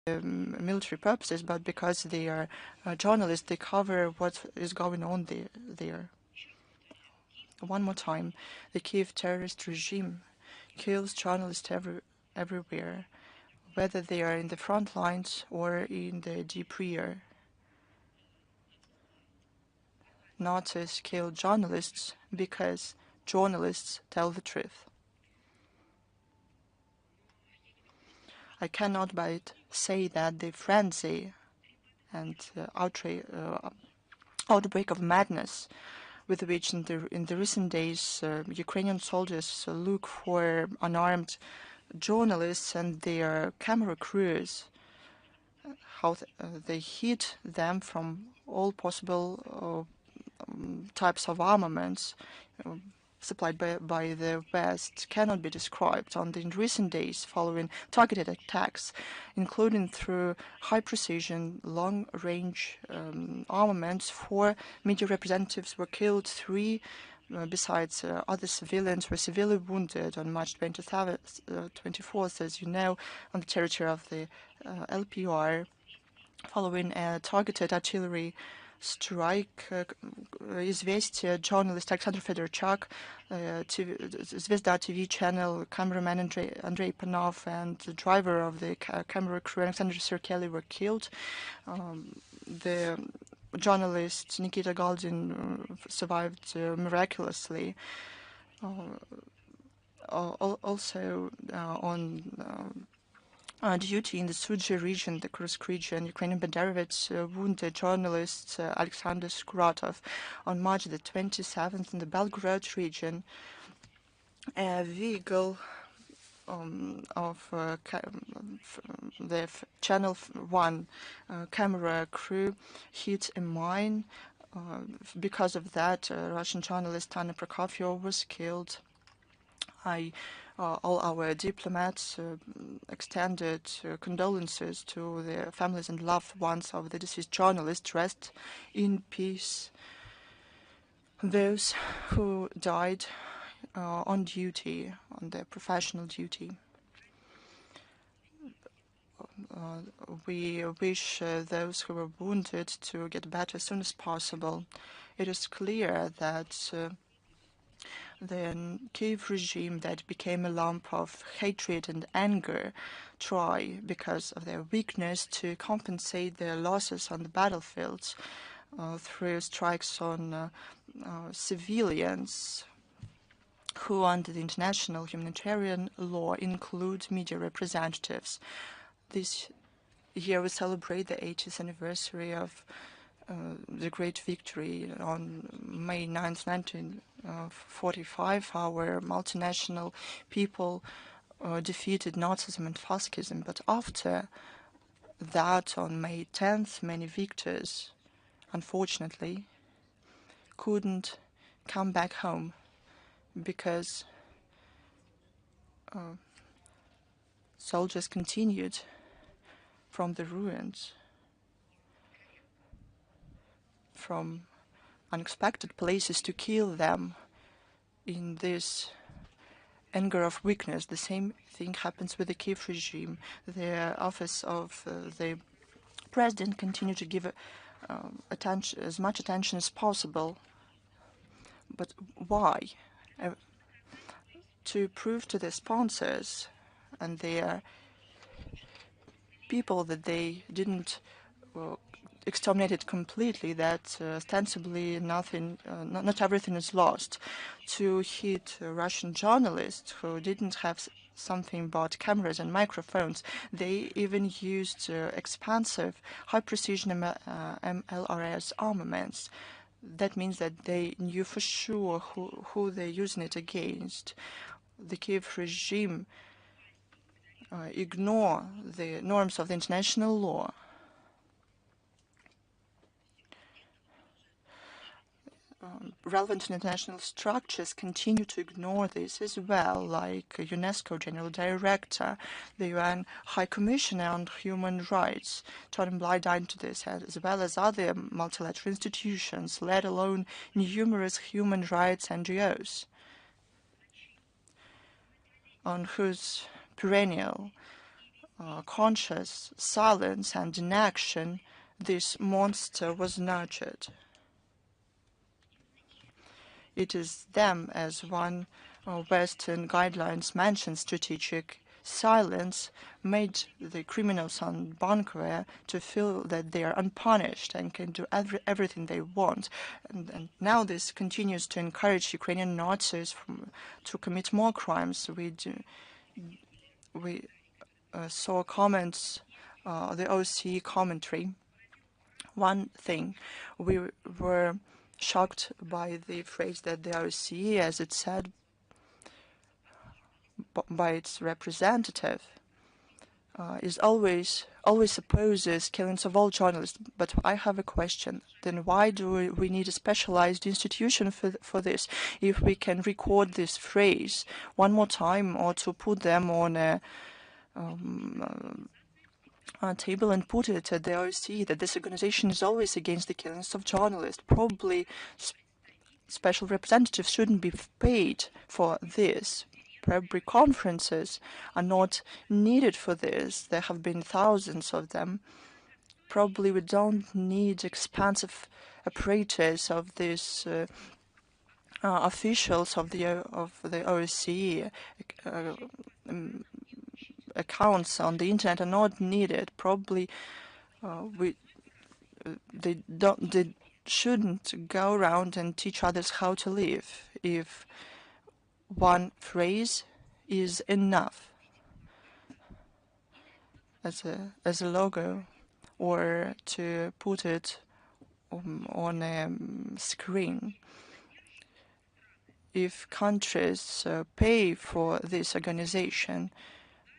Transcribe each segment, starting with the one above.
military purposes, but because they are journalists, they cover what is going on there. One more time, the Kiev terrorist regime kills journalists everywhere, whether they are in the front lines or in the deep rear. Nazis kill journalists because journalists tell the truth. I cannot but say that the frenzy and outbreak of madness with which in the recent days Ukrainian soldiers look for unarmed journalists and their camera crews, how they hit them from all possible types of armaments supplied by the West cannot be described. In recent days following targeted attacks, including through high-precision, long-range armaments, 4 media representatives were killed, 3 besides other civilians were severely wounded on March 24th, as you know, on the territory of the LPR, following a targeted artillery strike. Izvestia journalist Alexander Fedorchuk, Zvezda TV channel cameraman Andrei Panov, and the driver of the camera crew Alexander Serkeli were killed. The journalist Nikita Galdin survived miraculously. Also on duty in the Sudzha region, the Kursk region, Ukrainian Banderovets wounded journalist Alexander Skuratov on March the 27th in the Belgorod region. A vehicle of the Channel 1 camera crew hit a mine. Because of that, Russian journalist Anna Prokofiev was killed. All our diplomats extended condolences to the families and loved ones of the deceased journalists. Rest in peace. Those who died on duty, on their professional duty. We wish those who were wounded to get better as soon as possible. It is clear that the Kiev regime that became a lump of hatred and anger try, because of their weakness, to compensate their losses on the battlefields through strikes on civilians who, under the international humanitarian law, include media representatives. This year we celebrate the 80th anniversary of the great victory on May 9th, 1945. Our multinational people defeated Nazism and fascism. But after that, on May 10th, many victors, unfortunately, couldn't come back home because soldiers continued from the ruins, from unexpected places, to kill them in this anger of weakness. The same thing happens with the Kiev regime. The office of the president continued to give as much attention as possible. But why? To prove to the sponsors and their people that they didn't exterminate it completely, that ostensibly not everything is lost. To hit Russian journalists who didn't have something but cameras and microphones. They even used expensive, high-precision MLRS armaments. That means that they knew for sure who they're using it against. The Kiev regime ignore the norms of the international law. Relevant international structures continue to ignore this as well, like UNESCO General Director, the UN High Commissioner on Human Rights, turn a blind eye to this, as well as other multilateral institutions, let alone numerous human rights NGOs, on whose perennial conscious silence and inaction, this monster was nurtured. It is them, as one Western guidelines mentions, strategic silence made the criminals on bunker to feel that they are unpunished and can do everything they want. And now this continues to encourage Ukrainian Nazis to commit more crimes. We saw comments, the OSCE commentary. One thing, we were shocked by the phrase that the OSCE, as it said by its representative, is always opposes killings of all journalists. But I have a question. Then why do we need a specialized institution for this? If we can record this phrase one more time, or to put them on a table and put it at the OSCE that this organization is always against the killings of journalists. Probably special representatives shouldn't be paid for this. Probably conferences are not needed for this. There have been thousands of them. Probably we don't need expensive apparatus of these officials of the OSCE. Accounts on the internet are not needed. Probably they shouldn't go around and teach others how to live. If one phrase is enough as a logo, or to put it on a screen. If countries pay for this organization,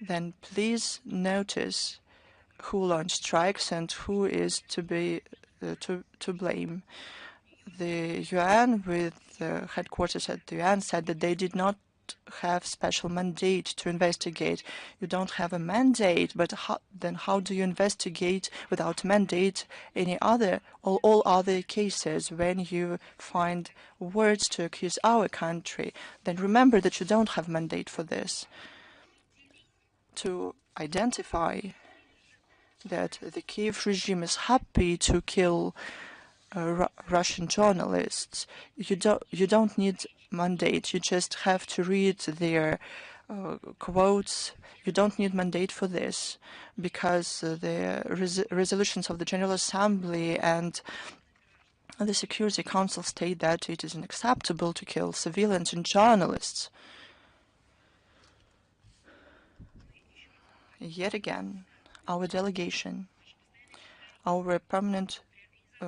then please notice who launched strikes and who is to be to blame. The UN, with headquarters at the UN, said that they did not have special mandate to investigate. You don't have a mandate, but then how do you investigate without mandate all other cases when you find words to accuse our country? Then remember that you don't have mandate for this. To identify that the Kiev regime is happy to kill Russian journalists, you don't need mandate. You just have to read their quotes. You don't need mandate for this, because the resolutions of the General Assembly and the Security Council state that it is unacceptable to kill civilians and journalists. Yet again, our delegation, our permanent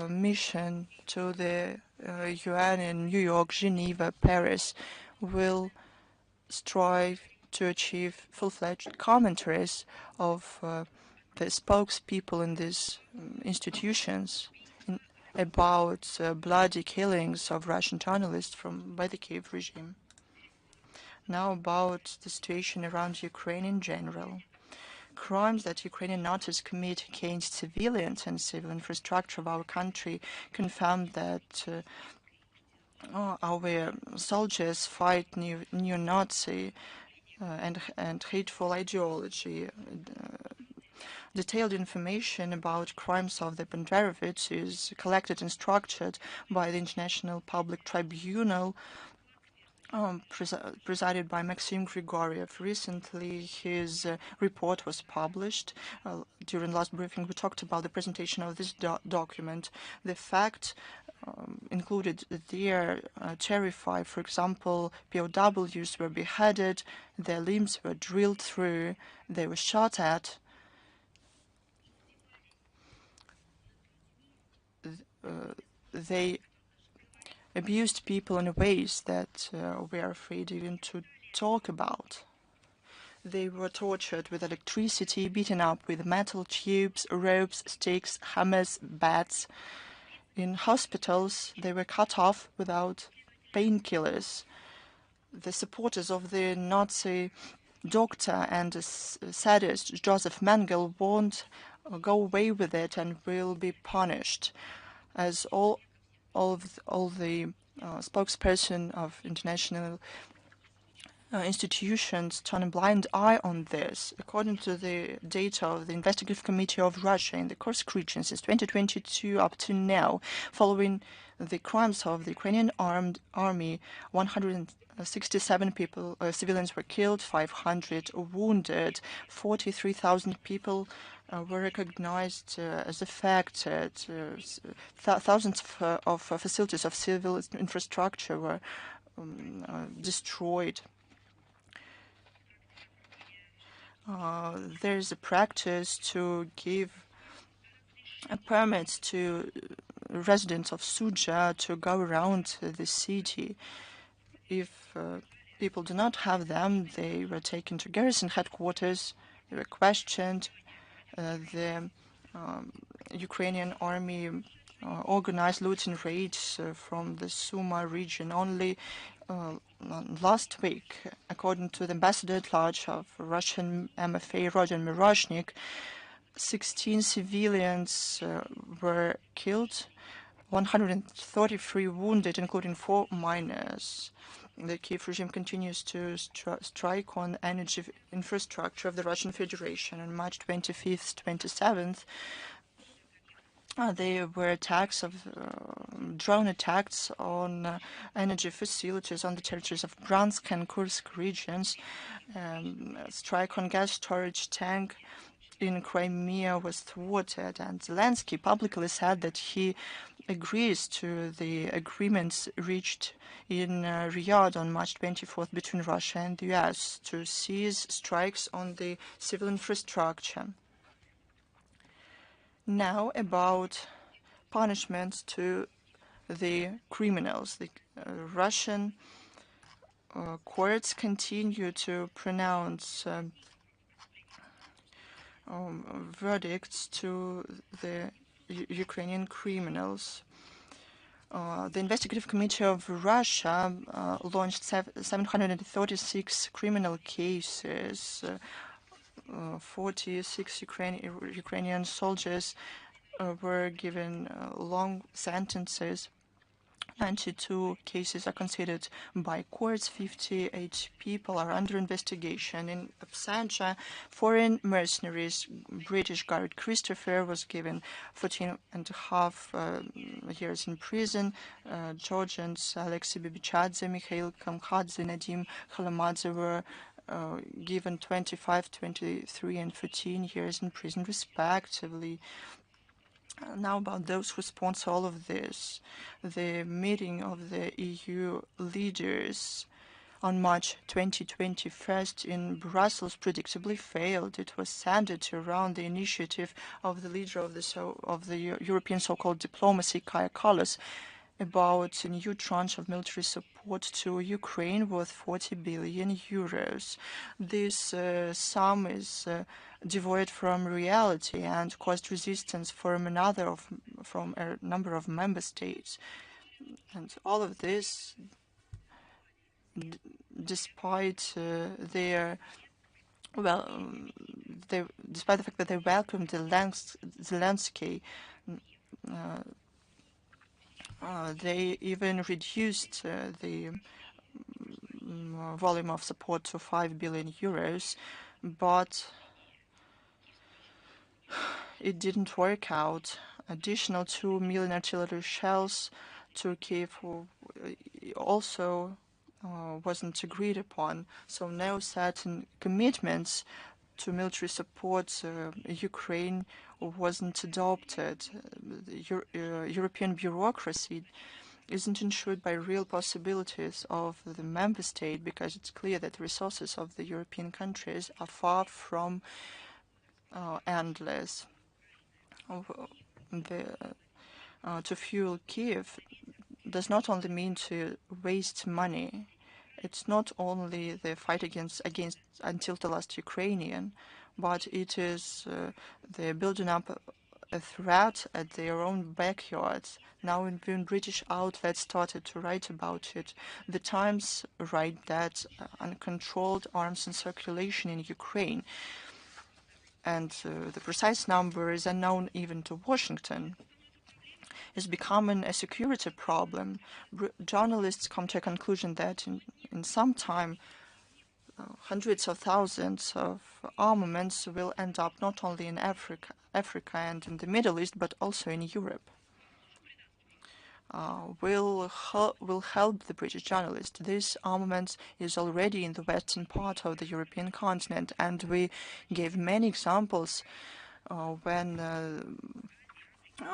mission to the UN in New York, Geneva, Paris, will strive to achieve full-fledged commentaries of the spokespeople in these institutions about bloody killings of Russian journalists by the Kiev regime. Now about the situation around Ukraine in general. Crimes that Ukrainian Nazis commit against civilians and civil infrastructure of our country confirm that our soldiers fight neo-Nazi and hateful ideology. Detailed information about crimes of the Banderovics is collected and structured by the International Public Tribunal, presided by Maxim Grigoriev. Recently, his report was published. During last briefing, we talked about the presentation of this document. The fact included there terrify. For example, POWs were beheaded, their limbs were drilled through, they were shot at. They abused people in ways that we are afraid even to talk about. They were tortured with electricity, beaten up with metal tubes, ropes, sticks, hammers, bats. In hospitals, they were cut off without painkillers. The supporters of the Nazi doctor and sadist Joseph Mengele won't go away with it and will be punished, as all the spokesperson of international institutions turn a blind eye on this. According to the data of the Investigative Committee of Russia in the Kursk region since 2022 up to now, following the crimes of the Ukrainian armed army, 167 people, civilians were killed, 500 wounded, 43,000 people were recognized as affected. Thousands of facilities of civil infrastructure were destroyed. There is a practice to give permits to residents of Suja to go around the city. If people do not have them, they were taken to garrison headquarters, they were questioned. The Ukrainian army organized looting raids from the Suma region only last week. According to the ambassador at large of Russian MFA, Roger Miroshnik, 16 civilians were killed, 133 wounded, including 4 minors. The Kiev regime continues to strike on energy infrastructure of the Russian Federation. On March 25th, 27th, there were attacks of drone attacks on energy facilities on the territories of Bryansk and Kursk regions. Strike on gas storage tank in Crimea was thwarted, and Zelensky publicly said that he agrees to the agreements reached in Riyadh on March 24th between Russia and the US to cease strikes on the civil infrastructure. Now about punishments to the criminals. The Russian courts continue to pronounce verdicts to the Ukrainian criminals. The Investigative Committee of Russia launched 736 criminal cases. 46 Ukrainian soldiers were given long sentences. 92 cases are considered by courts. 58 people are under investigation. In Absentia, foreign mercenaries, British guard Christopher was given 14 and a half years in prison. Georgians Alexei Bibichadze, Mikhail Kamkhadze, Nadim Khalamadze were given 25, 23, and 14 years in prison, respectively. Now about those who sponsor all of this. The meeting of the EU leaders on March 2021 in Brussels predictably failed. It was centered around the initiative of the leader of the European so-called diplomacy, Kaja Kallas, about a new tranche of military support to Ukraine worth 40 billion euros. This sum is devoid from reality and caused resistance from a number of member states. And all of this, despite despite the fact that they welcomed Zelensky, they even reduced the volume of support to 5 billion euros, but it didn't work out. Additional 2 million artillery shells to Kiev also wasn't agreed upon, so no certain commitments to military support Ukraine wasn't adopted. European bureaucracy isn't ensured by real possibilities of the member state, because it's clear that the resources of the European countries are far from endless. To fuel Kiev does not only mean to waste money. It's not only the fight against until the last Ukrainian, but it is the building up a threat at their own backyards. Now, when British outlets started to write about it, the Times write that uncontrolled arms in circulation in Ukraine, and the precise number is unknown even to Washington, is becoming a security problem. Journalists come to a conclusion that in some time hundreds of thousands of armaments will end up not only in Africa and in the Middle East, but also in Europe. Will help the British journalist. This armament is already in the western part of the European continent, and we gave many examples when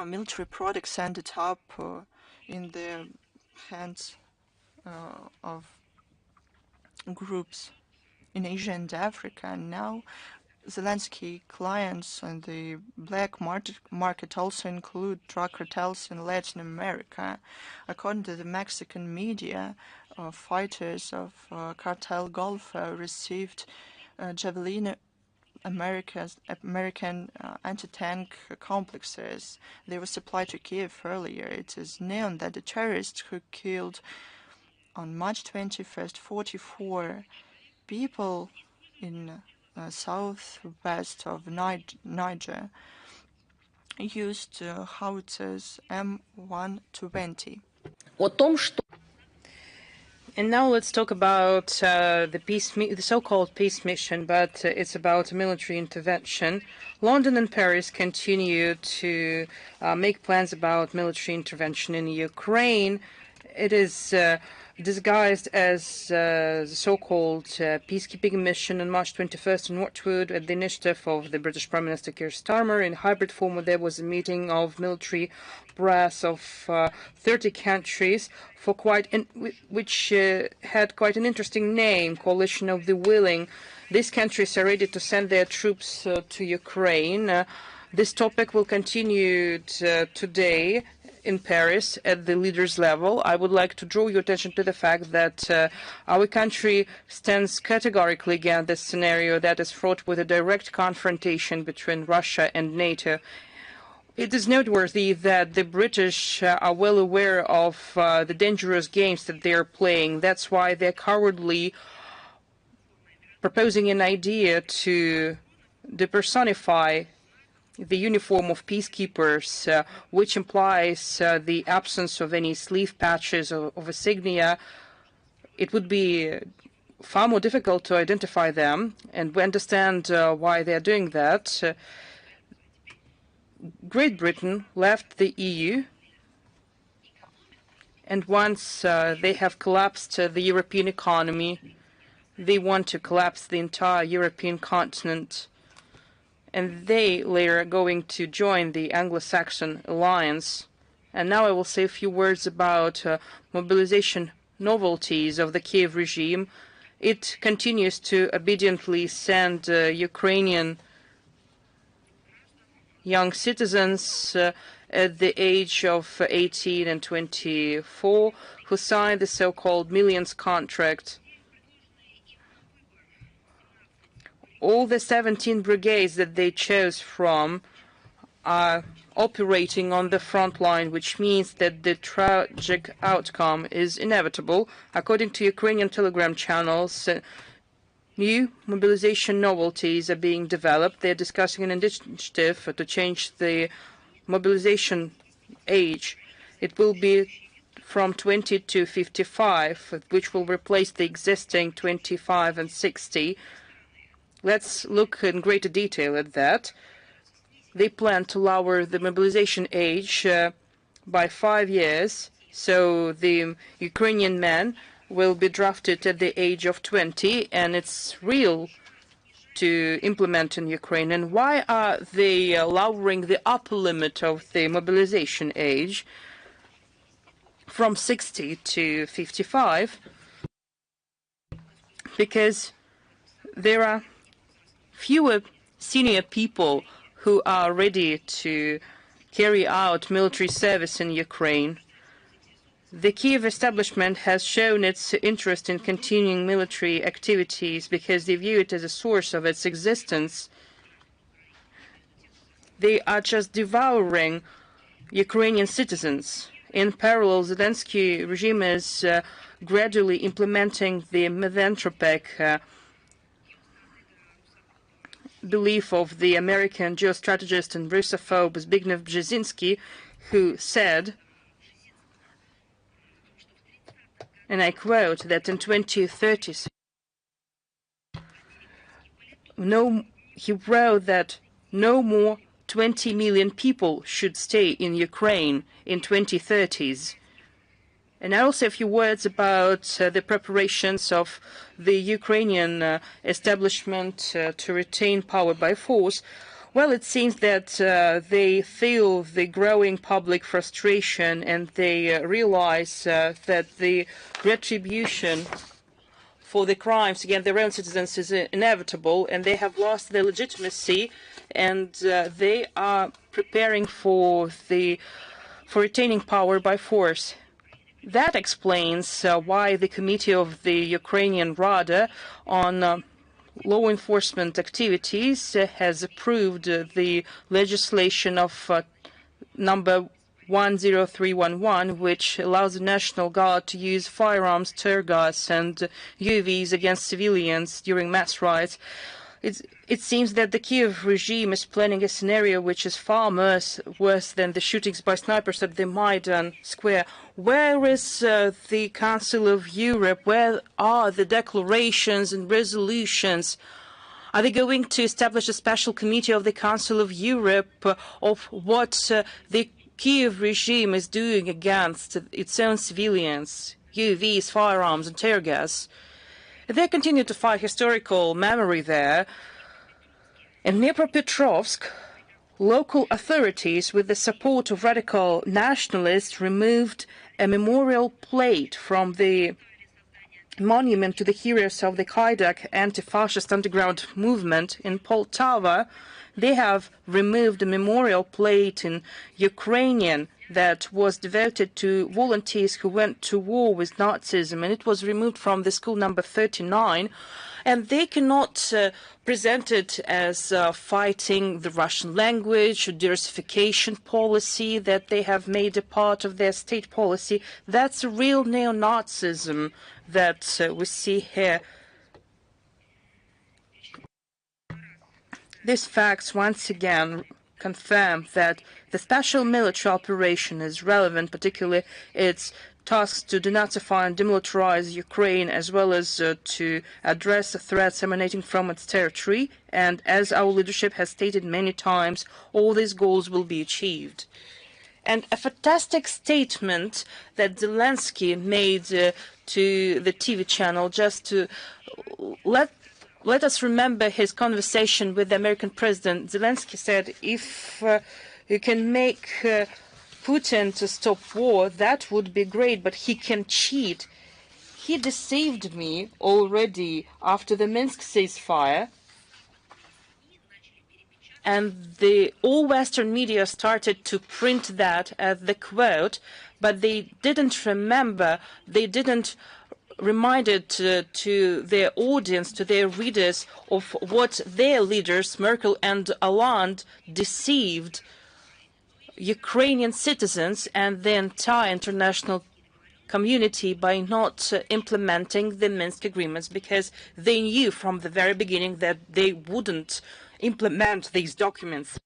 military products ended up in the hands of groups in Asia and Africa. And now Zelensky clients on the black market also include drug cartels in Latin America. According to the Mexican media, fighters of Cartel Golfo received Javelin American anti-tank complexes. They were supplied to Kiev earlier. It is known that the terrorists who killed on March 21st 44 people in southwest of Niger used howitzers M120. And now let's talk about the so-called peace mission, but it's about military intervention. London and Paris continue to make plans about military intervention in Ukraine. It is disguised as the so-called peacekeeping mission on March 21st in Watford at the initiative of the British Prime Minister Keir Starmer. In hybrid form, there was a meeting of military brass of 30 countries for which had quite an interesting name, Coalition of the Willing. These countries are ready to send their troops to Ukraine. This topic will continue today in Paris at the leaders' level. I would like to draw your attention to the fact that our country stands categorically against this scenario that is fraught with a direct confrontation between Russia and NATO. It is noteworthy that the British are well aware of the dangerous games that they are playing. That's why they're cowardly proposing an idea to depersonify the uniform of peacekeepers, which implies the absence of any sleeve patches of insignia. It would be far more difficult to identify them, and we understand why they're doing that. Great Britain left the EU, and once they have collapsed the European economy, they want to collapse the entire European continent. And they later are going to join the Anglo-Saxon alliance. And now I will say a few words about mobilization novelties of the Kiev regime. It continues to obediently send Ukrainian young citizens at the age of 18 and 24 who signed the so-called Millions contract. All the 17 brigades that they chose from are operating on the front line, which means that the tragic outcome is inevitable. According to Ukrainian Telegram channels, new mobilization novelties are being developed. They're discussing an initiative to change the mobilization age. It will be from 20 to 55, which will replace the existing 25 and 60. Let's look in greater detail at that. They plan to lower the mobilization age by 5 years, so the Ukrainian men will be drafted at the age of 20, and it's real to implement in Ukraine. And why are they lowering the upper limit of the mobilization age from 60 to 55? Because there are fewer senior people who are ready to carry out military service in Ukraine. The Kiev establishment has shown its interest in continuing military activities because they view it as a source of its existence. They are just devouring Ukrainian citizens. In parallel, Zelensky regime is gradually implementing the misanthropic belief of the American geostrategist and Russophobe Zbigniew Brzezinski, who said, and I quote, that in 2030 he wrote that no more 20 million people should stay in Ukraine in 2030s. And also a few words about the preparations of the Ukrainian establishment to retain power by force. Well, it seems that they feel the growing public frustration and they realize that the retribution for the crimes against their own citizens is inevitable, and they have lost their legitimacy, and they are preparing for retaining power by force. That explains why the Committee of the Ukrainian Rada on law enforcement activities has approved the legislation of number 10311, which allows the National Guard to use firearms, tear gas, and UAVs against civilians during mass riots. It seems that the Kiev regime is planning a scenario which is far worse than the shootings by snipers at the Maidan Square. Where is the Council of Europe? Where are the declarations and resolutions? Are they going to establish a special committee of the Council of Europe of what the Kiev regime is doing against its own civilians, UAVs, firearms, and tear gas? They continue to fight historical memory there. In Dnipropetrovsk, local authorities, with the support of radical nationalists, removed a memorial plate from the monument to the heroes of the Kaidak anti-fascist underground movement. In Poltava, they have removed a memorial plate in Ukrainian that was devoted to volunteers who went to war with Nazism, and it was removed from the school number 39. And they cannot present it as fighting the Russian language or diversification policy that they have made a part of their state policy. That's a real neo-Nazism that we see here. These facts once again confirm that the special military operation is relevant, particularly its tasks to denazify and demilitarize Ukraine, as well as to address the threats emanating from its territory. And as our leadership has stated many times, all these goals will be achieved. And a fantastic statement that Zelensky made to the TV channel, just to let us remember his conversation with the American president. Zelensky said, if you can make Putin to stop war, that would be great, but he can cheat. He deceived me already after the Minsk ceasefire, and all Western media started to print that as the quote, but they didn't remember, they didn't remind it to their audience, to their readers, of what their leaders, Merkel and Hollande, deceived Ukrainian citizens and the entire international community by not implementing the Minsk agreements, because they knew from the very beginning that they wouldn't implement these documents.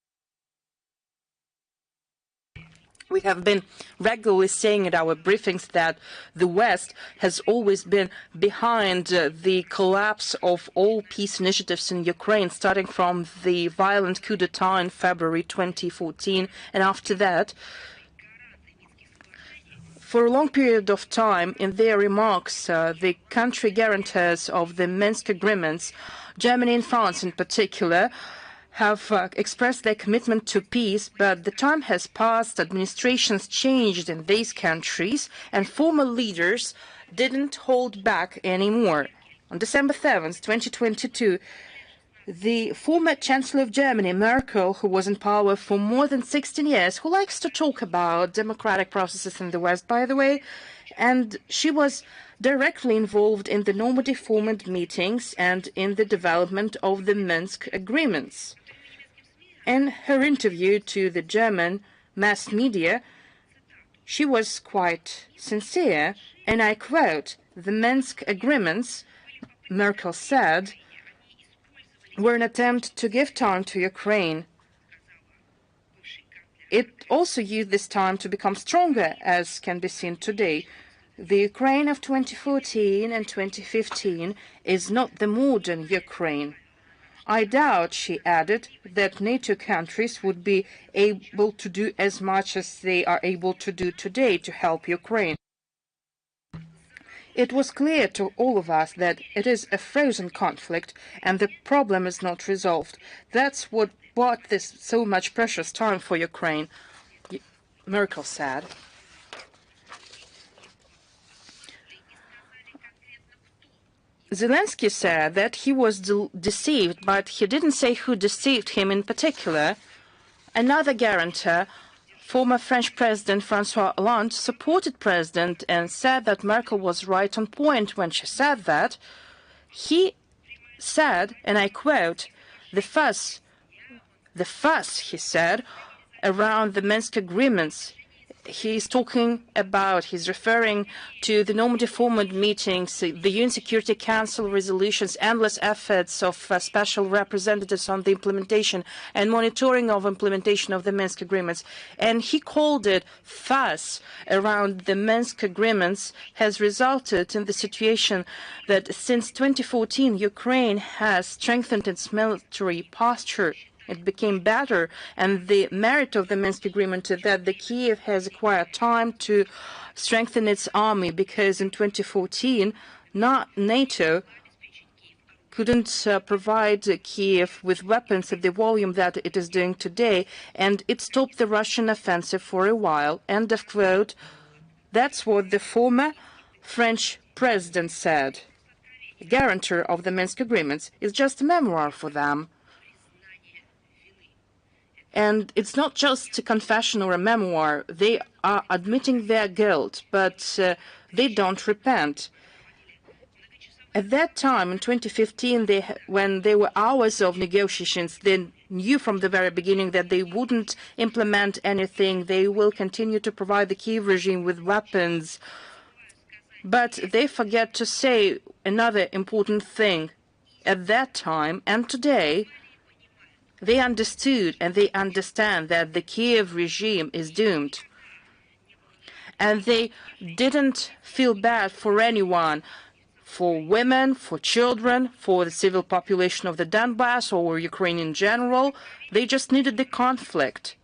We have been regularly saying at our briefings that the West has always been behind the collapse of all peace initiatives in Ukraine, starting from the violent coup d'etat in February 2014. And after that, for a long period of time, in their remarks, the country guarantors of the Minsk agreements, Germany and France in particular, have expressed their commitment to peace, but the time has passed, administrations changed in these countries, and former leaders didn't hold back anymore. On December 7th, 2022, the former Chancellor of Germany, Merkel, who was in power for more than 16 years, who likes to talk about democratic processes in the West, by the way, and she was directly involved in the normative format meetings and in the development of the Minsk agreements. In her interview to the German mass media, she was quite sincere, and I quote, "The Minsk agreements," Merkel said, "were an attempt to give time to Ukraine. It also used this time to become stronger, as can be seen today. The Ukraine of 2014 and 2015 is not the modern Ukraine. I doubt, she added, that NATO countries would be able to do as much as they are able to do today to help Ukraine. It was clear to all of us that it is a frozen conflict and the problem is not resolved. That's what brought this so much precious time for Ukraine, Merkel said. Zelensky said that he was deceived, but he didn't say who deceived him in particular. Another guarantor, former French President François Hollande, supported President and said that Merkel was right on point when she said that. He said, and I quote, the fuss, he said, around the Minsk agreements. He's referring to the Normandy format meetings, the UN Security Council resolutions, endless efforts of special representatives on the implementation and monitoring of implementation of the Minsk agreements. And he called it fuss around the Minsk agreements has resulted in the situation that since 2014, Ukraine has strengthened its military posture. It became better, and the merit of the Minsk agreement is that the Kiev has acquired time to strengthen its army, because in 2014, NATO couldn't provide Kiev with weapons at the volume that it is doing today, and it stopped the Russian offensive for a while. End of quote. That's what the former French president said. The guarantor of the Minsk agreements is just a memoir for them. And it's not just a confession or a memoir. They are admitting their guilt, but they don't repent. At that time, in 2015, when there were hours of negotiations, they knew from the very beginning that they wouldn't implement anything. They will continue to provide the Kiev regime with weapons. But they forget to say another important thing. At that time and today, they understood and they understand that the Kiev regime is doomed. And they didn't feel bad for anyone, for women, for children, for the civil population of the Donbass or Ukraine in general. They just needed the conflict.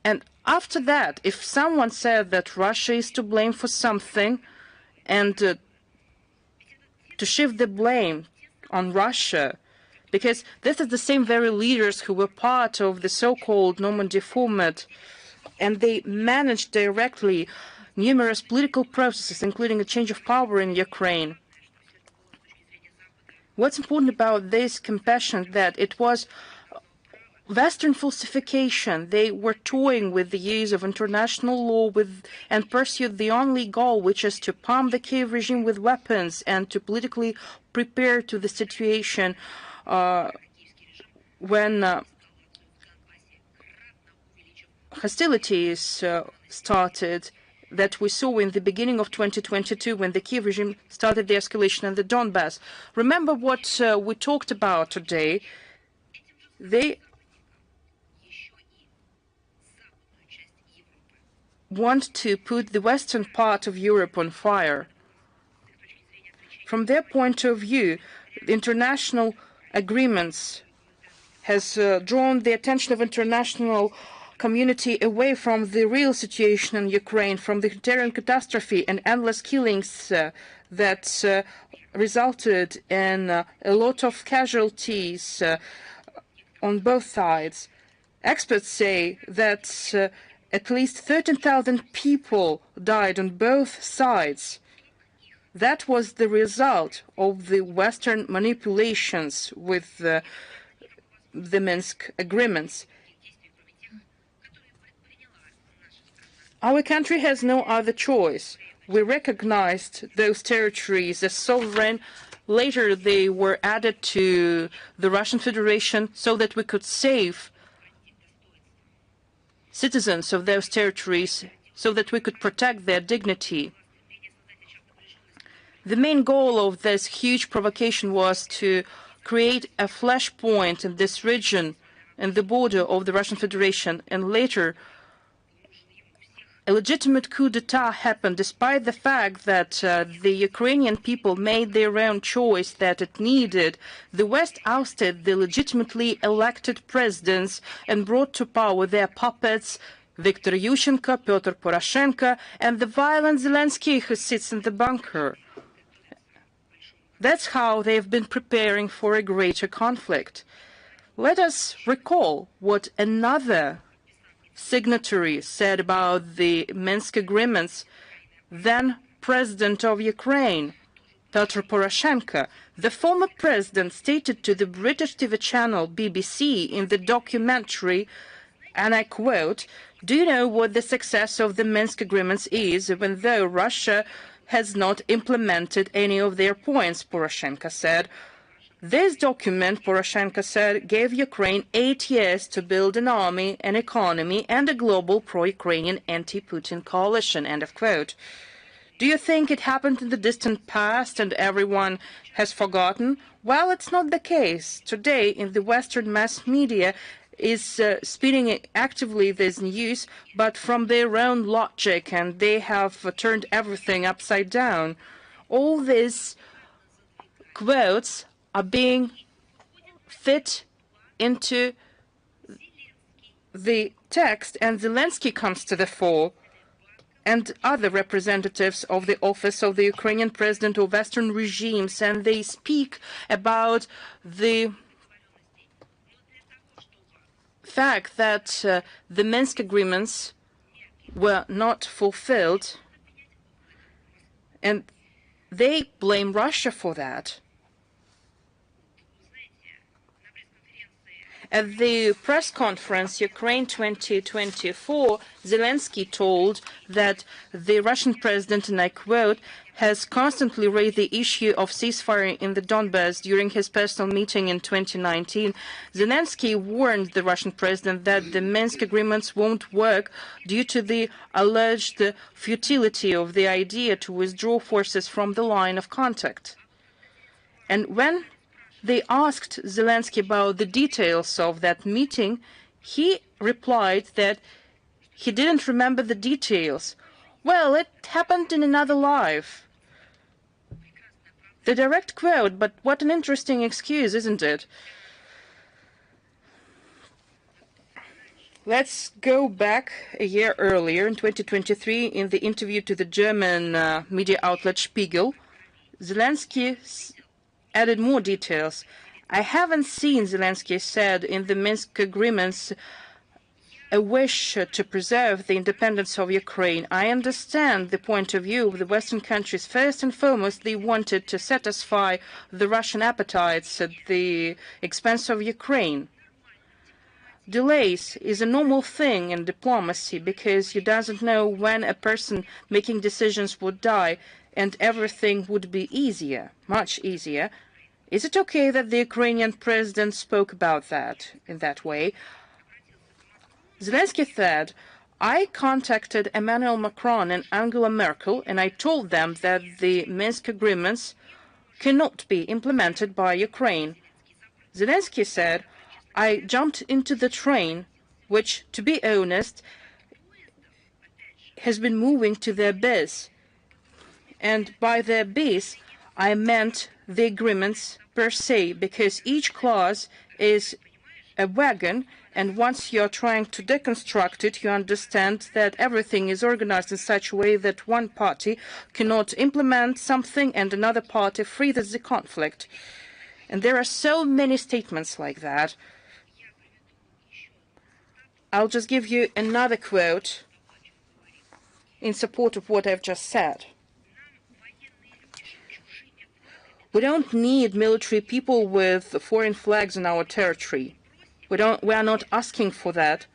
And after that, if someone said that Russia is to blame for something and to shift the blame on Russia, because this is the same very leaders who were part of the so-called Normandy format, and they managed directly numerous political processes, including a change of power in Ukraine. What's important about this compassion that it was Western falsification. They were toying with the use of international law and pursued the only goal, which is to pump the Kiev regime with weapons and to politically prepare to the situation when hostilities started that we saw in the beginning of 2022 when the Kiev regime started the escalation in the Donbass. Remember what we talked about today. They want to put the western part of Europe on fire. From their point of view, the international agreements has drawn the attention of international community away from the real situation in Ukraine, from the humanitarian catastrophe and endless killings that resulted in a lot of casualties on both sides. Experts say that at least 13,000 people died on both sides. That was the result of the Western manipulations with the Minsk agreements. Our country has no other choice. We recognized those territories as sovereign. Later, they were added to the Russian Federation so that we could save citizens of those territories, so that we could protect their dignity. The main goal of this huge provocation was to create a flashpoint in this region, in the border of the Russian Federation, and later a legitimate coup d'etat happened despite the fact that the Ukrainian people made their own choice that it needed. The West ousted the legitimately elected presidents and brought to power their puppets, Viktor Yushchenko, Pyotr Poroshenko, and the violent Zelensky who sits in the bunker. That's how they've been preparing for a greater conflict. Let us recall what another signatory said about the Minsk agreements, then President of Ukraine, Petro Poroshenko. The former president stated to the British TV channel BBC in the documentary, and I quote, "Do you know what the success of the Minsk agreements is, even though Russia has not implemented any of their points?" Poroshenko said. This document, Poroshenko said, gave Ukraine 8 years to build an army, an economy, and a global pro-Ukrainian anti-Putin coalition, end of quote. Do you think it happened in the distant past and everyone has forgotten? Well, it's not the case. Today, in the Western mass media, is speeding actively this news, but from their own logic, and they have turned everything upside down. All these quotes are being fit into the text, and Zelensky comes to the fore, and other representatives of the office of the Ukrainian president of Western regimes, and they speak about the fact that the Minsk agreements were not fulfilled, and they blame Russia for that. At the press conference Ukraine 2024, Zelensky told that the Russian president, and I quote, has constantly raised the issue of ceasefire in the Donbass during his personal meeting in 2019. Zelensky warned the Russian president that the Minsk agreements won't work due to the alleged futility of the idea to withdraw forces from the line of contact. And when they asked Zelensky about the details of that meeting, he replied that he didn't remember the details. Well, it happened in another life. The direct quote, but what an interesting excuse, isn't it? Let's go back a year earlier, in 2023, in the interview to the German media outlet Spiegel. Zelensky added more details. I haven't seen, Zelensky said, in the Minsk agreements a wish to preserve the independence of Ukraine. I understand the point of view of the Western countries. First and foremost, they wanted to satisfy the Russian appetites at the expense of Ukraine. Delays is a normal thing in diplomacy because you doesn't know when a person making decisions would die, and everything would be easier, much easier. Is it okay that the Ukrainian president spoke about that in that way? Zelensky said, I contacted Emmanuel Macron and Angela Merkel, and I told them that the Minsk agreements cannot be implemented by Ukraine. Zelensky said, I jumped into the train, which, to be honest, has been moving to the abyss. And by the abyss, I meant the agreements per se, because each clause is a wagon, and once you're trying to deconstruct it, you understand that everything is organized in such a way that one party cannot implement something and another party freezes the conflict. And there are so many statements like that. I'll just give you another quote in support of what I've just said. We don't need military people with foreign flags in our territory. We are not asking for that.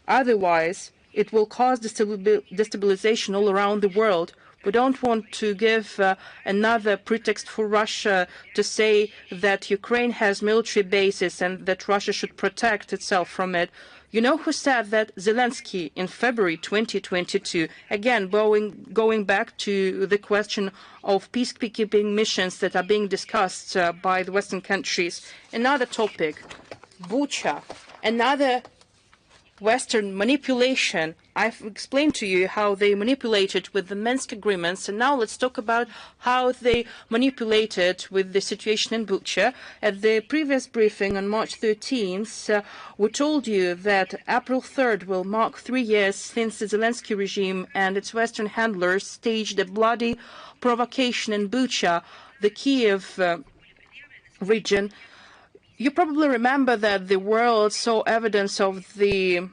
Otherwise, it will cause destabilization all around the world. We don't want to give another pretext for Russia to say that Ukraine has military bases and that Russia should protect itself from it. You know who said that? Zelensky in February 2022. Again, going back to the question of peacekeeping missions that are being discussed by the Western countries. Another topic, Bucha, another Western manipulation. I've explained to you how they manipulated with the Minsk agreements, and now let's talk about how they manipulated with the situation in Bucha. At the previous briefing on March 13th, we told you that April 3rd will mark 3 years since the Zelensky regime and its Western handlers staged a bloody provocation in Bucha, the Kiev region. You probably remember that the world saw evidence of the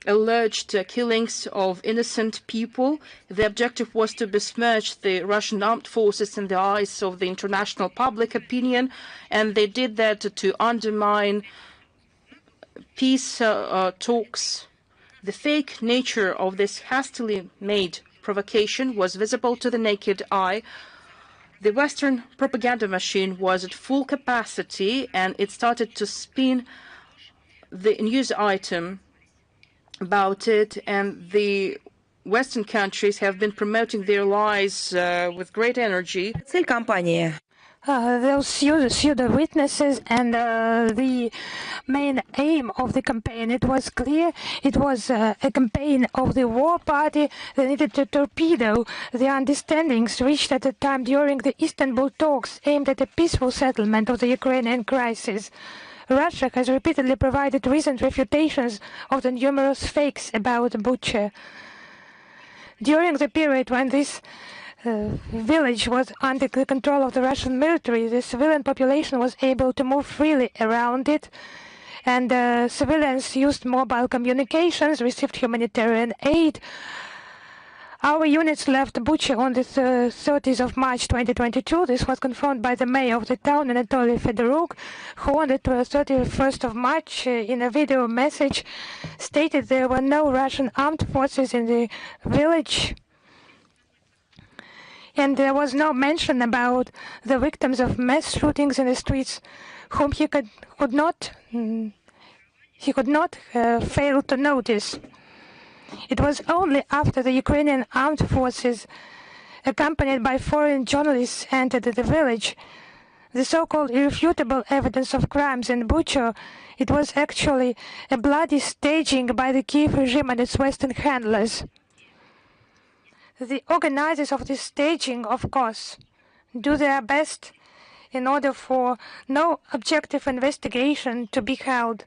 alleged killings of innocent people. The objective was to besmirch the Russian armed forces in the eyes of the international public opinion, and they did that to undermine peace talks. The fake nature of this hastily made provocation was visible to the naked eye. The Western propaganda machine was at full capacity, and it started to spin the news item about it, and the Western countries have been promoting their lies with great energy. Цель кампании. Those pseudo witnesses and the main aim of the campaign, it was clear. It was a campaign of the war party that needed to torpedo the understandings reached at the time during the Istanbul talks aimed at a peaceful settlement of the Ukrainian crisis. Russia has repeatedly provided recent refutations of the numerous fakes about Bucha. During the period when this village was under the control of the Russian military, the civilian population was able to move freely around it, and civilians used mobile communications, received humanitarian aid. Our units left Bucha on the 30th of March 2022. This was confirmed by the mayor of the town, Anatoly Fedoruk, who on the 31st of March, in a video message, stated there were no Russian armed forces in the village. And there was no mention about the victims of mass shootings in the streets, whom he could not fail to notice. It was only after the Ukrainian armed forces, accompanied by foreign journalists, entered the village, the so-called irrefutable evidence of crimes in Bucha, it was actually a bloody staging by the Kiev regime and its Western handlers. The organizers of this staging, of course, do their best in order for no objective investigation to be held.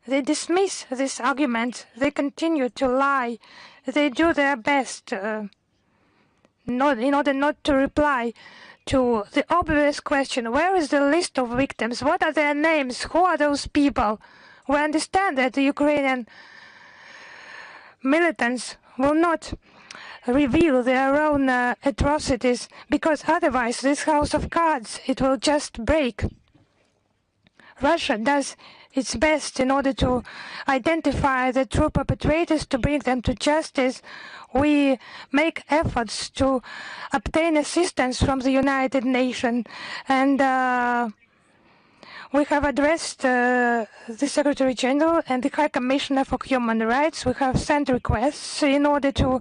They dismiss this argument. They continue to lie. They do their best in order not to reply to the obvious question, where is the list of victims? What are their names? Who are those people? We understand that the Ukrainian militants will not reveal their own atrocities, because otherwise this house of cards, it will just break. Russia does its best in order to identify the true perpetrators, to bring them to justice. We make efforts to obtain assistance from the United Nations, and we have addressed the Secretary General and the High Commissioner for Human Rights. We have sent requests in order to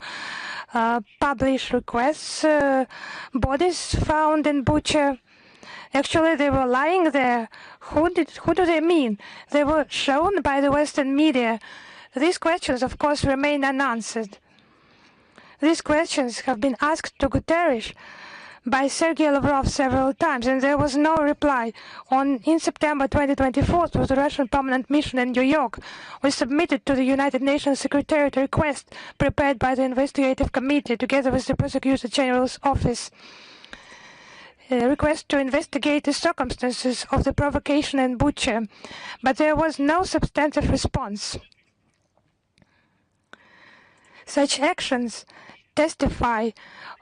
publish requests. Bodies found in Bucha, actually they were lying there. Who do they mean? They were shown by the Western media. These questions, of course, remain unanswered. These questions have been asked to Guterres by Sergei Lavrov several times, and there was no reply. In September 2024, through the Russian Permanent Mission in New York, we submitted to the United Nations Secretariat a request prepared by the Investigative Committee together with the Prosecutor General's Office. A request to investigate the circumstances of the provocation in Bucha, but there was no substantive response. Such actions testify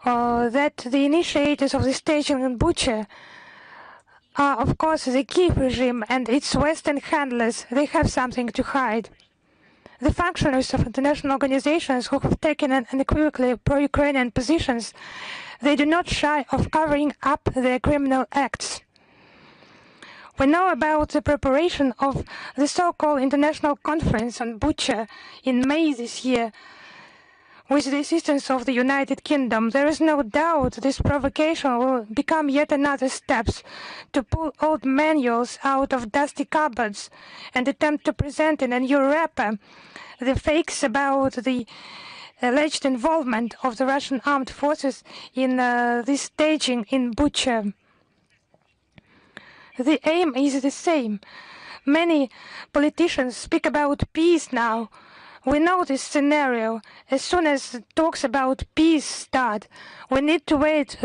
that the initiators of the staging in Bucha are, of course, the Kiev regime and its Western handlers. They have something to hide. The functionaries of international organizations who have taken unequivocally pro-Ukrainian positions, they do not shy of covering up their criminal acts. We know about the preparation of the so-called international conference on Bucha in May this year. with the assistance of the United Kingdom. There is no doubt this provocation will become yet another step to pull old manuals out of dusty cupboards and attempt to present in a new wrapper the fakes about the alleged involvement of the Russian armed forces in this staging in Bucha. The aim is the same. Many politicians speak about peace now. We know this scenario. As soon as talks about peace start, we need to wait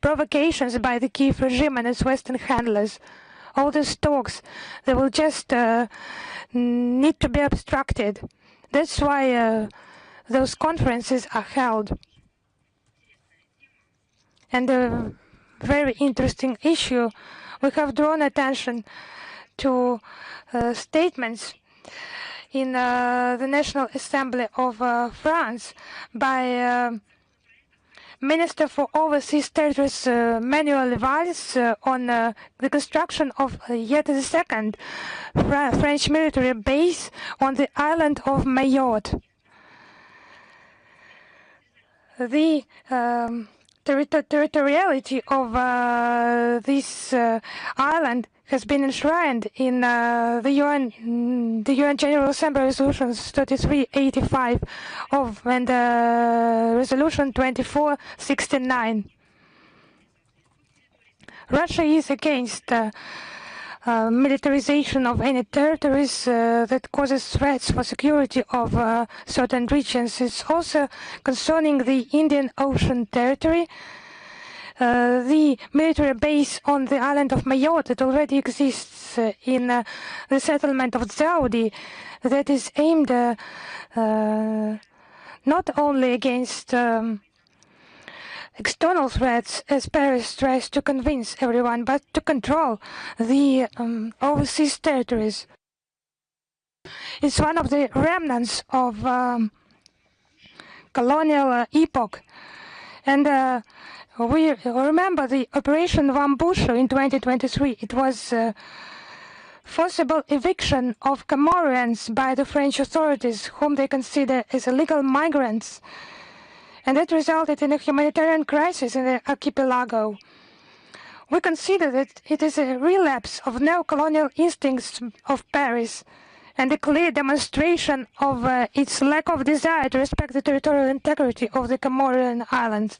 provocations by the Kiev regime and its Western handlers. All these talks, they will just need to be obstructed. That's why those conferences are held. And a very interesting issue, we have drawn attention to statements in the National Assembly of France by Minister for Overseas Territories Manuel Valls on the construction of yet a second French military base on the island of Mayotte. The territoriality of this island has been enshrined in the UN General Assembly Resolutions 3385 and Resolution 2469. Russia is against militarization of any territories that causes threats for security of certain regions. It's also concerning the Indian Ocean territory. The military base on the island of Mayotte that already exists in the settlement of Zaudi, that is aimed not only against external threats, as Paris tries to convince everyone, but to control the overseas territories. It's one of the remnants of colonial epoch. And we remember the Operation Vambusha in 2023. It was forcible eviction of Comorians by the French authorities, whom they consider as illegal migrants. And that resulted in a humanitarian crisis in the archipelago. We consider that it is a relapse of neo-colonial instincts of Paris and a clear demonstration of its lack of desire to respect the territorial integrity of the Comorian Islands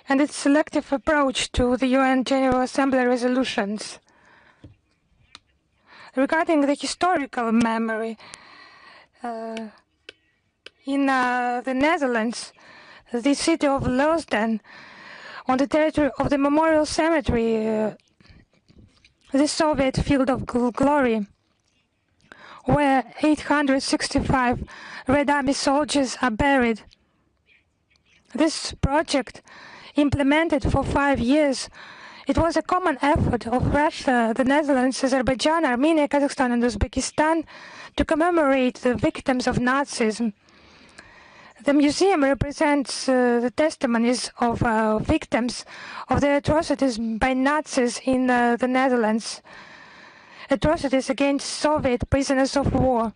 and its selective approach to the UN General Assembly resolutions. Regarding the historical memory, in the Netherlands, the city of Leusden, on the territory of the Memorial Cemetery, the Soviet Field of Glory, where 865 Red Army soldiers are buried. This project, implemented for 5 years, it was a common effort of Russia, the Netherlands, Azerbaijan, Armenia, Kazakhstan, and Uzbekistan to commemorate the victims of Nazism. The museum represents the testimonies of victims of the atrocities by Nazis in the Netherlands, atrocities against Soviet prisoners of war.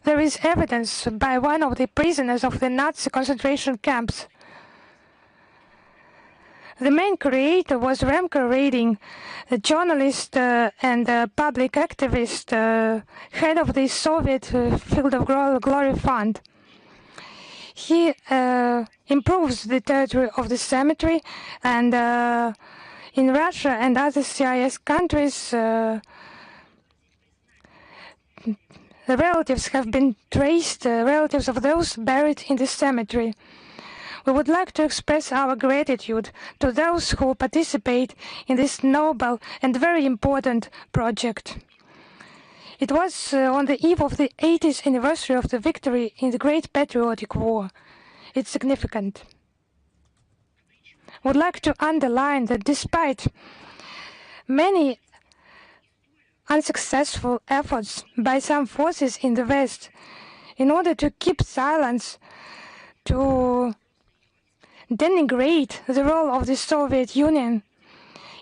There is evidence by one of the prisoners of the Nazi concentration camps. The main creator was Remco Reding, a journalist and public activist, head of the Soviet Field of Glory Fund. He improves the territory of the cemetery, and in Russia and other CIS countries, the relatives have been traced, relatives of those buried in the cemetery. We would like to express our gratitude to those who participate in this noble and very important project. It was on the eve of the 80th anniversary of the victory in the Great Patriotic War. It's significant. I would like to underline that despite many unsuccessful efforts by some forces in the West in order to keep silence, to denigrate the role of the Soviet Union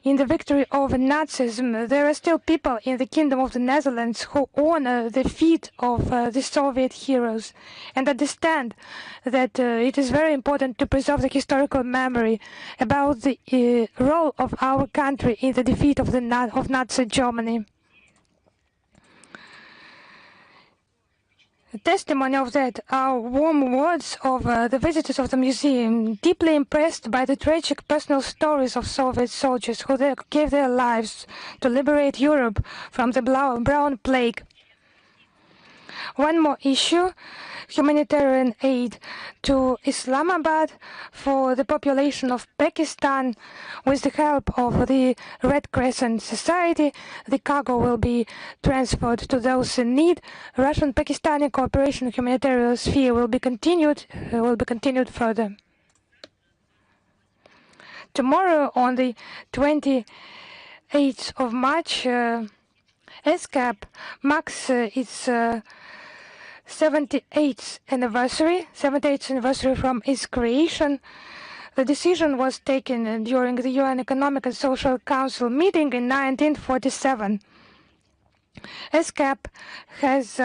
in the victory over Nazism, there are still people in the Kingdom of the Netherlands who honor the feat of the Soviet heroes and understand that it is very important to preserve the historical memory about the role of our country in the defeat of Nazi Germany. A testimony of that are warm words of the visitors of the museum, deeply impressed by the tragic personal stories of Soviet soldiers who gave their lives to liberate Europe from the brown plague. One more issue, humanitarian aid to Islamabad for the population of Pakistan. With the help of the Red Crescent Society, the cargo will be transferred to those in need. Russian-Pakistani cooperation in the humanitarian sphere will be continued further. Tomorrow, on the 28th of March, ESCAP marks its 78th anniversary from its creation. The decision was taken during the UN Economic and Social Council meeting in 1947. ESCAP has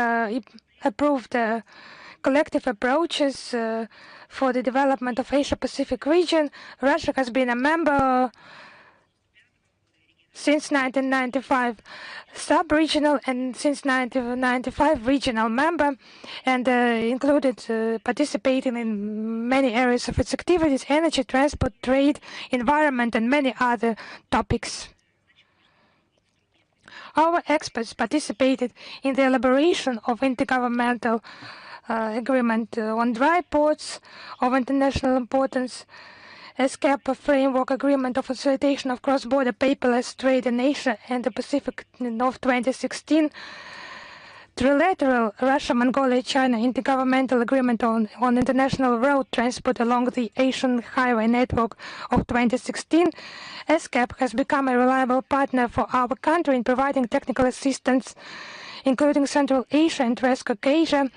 approved collective approaches for the development of Asia-Pacific region. Russia has been a member since 1995, sub-regional, and since 1995 regional member, and included participating in many areas of its activities: energy, transport, trade, environment, and many other topics. Our experts participated in the elaboration of intergovernmental agreement on dry ports of international importance, ESCAP framework agreement of facilitation of cross-border paperless trade in Asia and the Pacific of 2016, trilateral Russia-Mongolia-China intergovernmental agreement on international road transport along the Asian highway network of 2016. ESCAP has become a reliable partner for our country in providing technical assistance, including Central Asia and West Caucasia.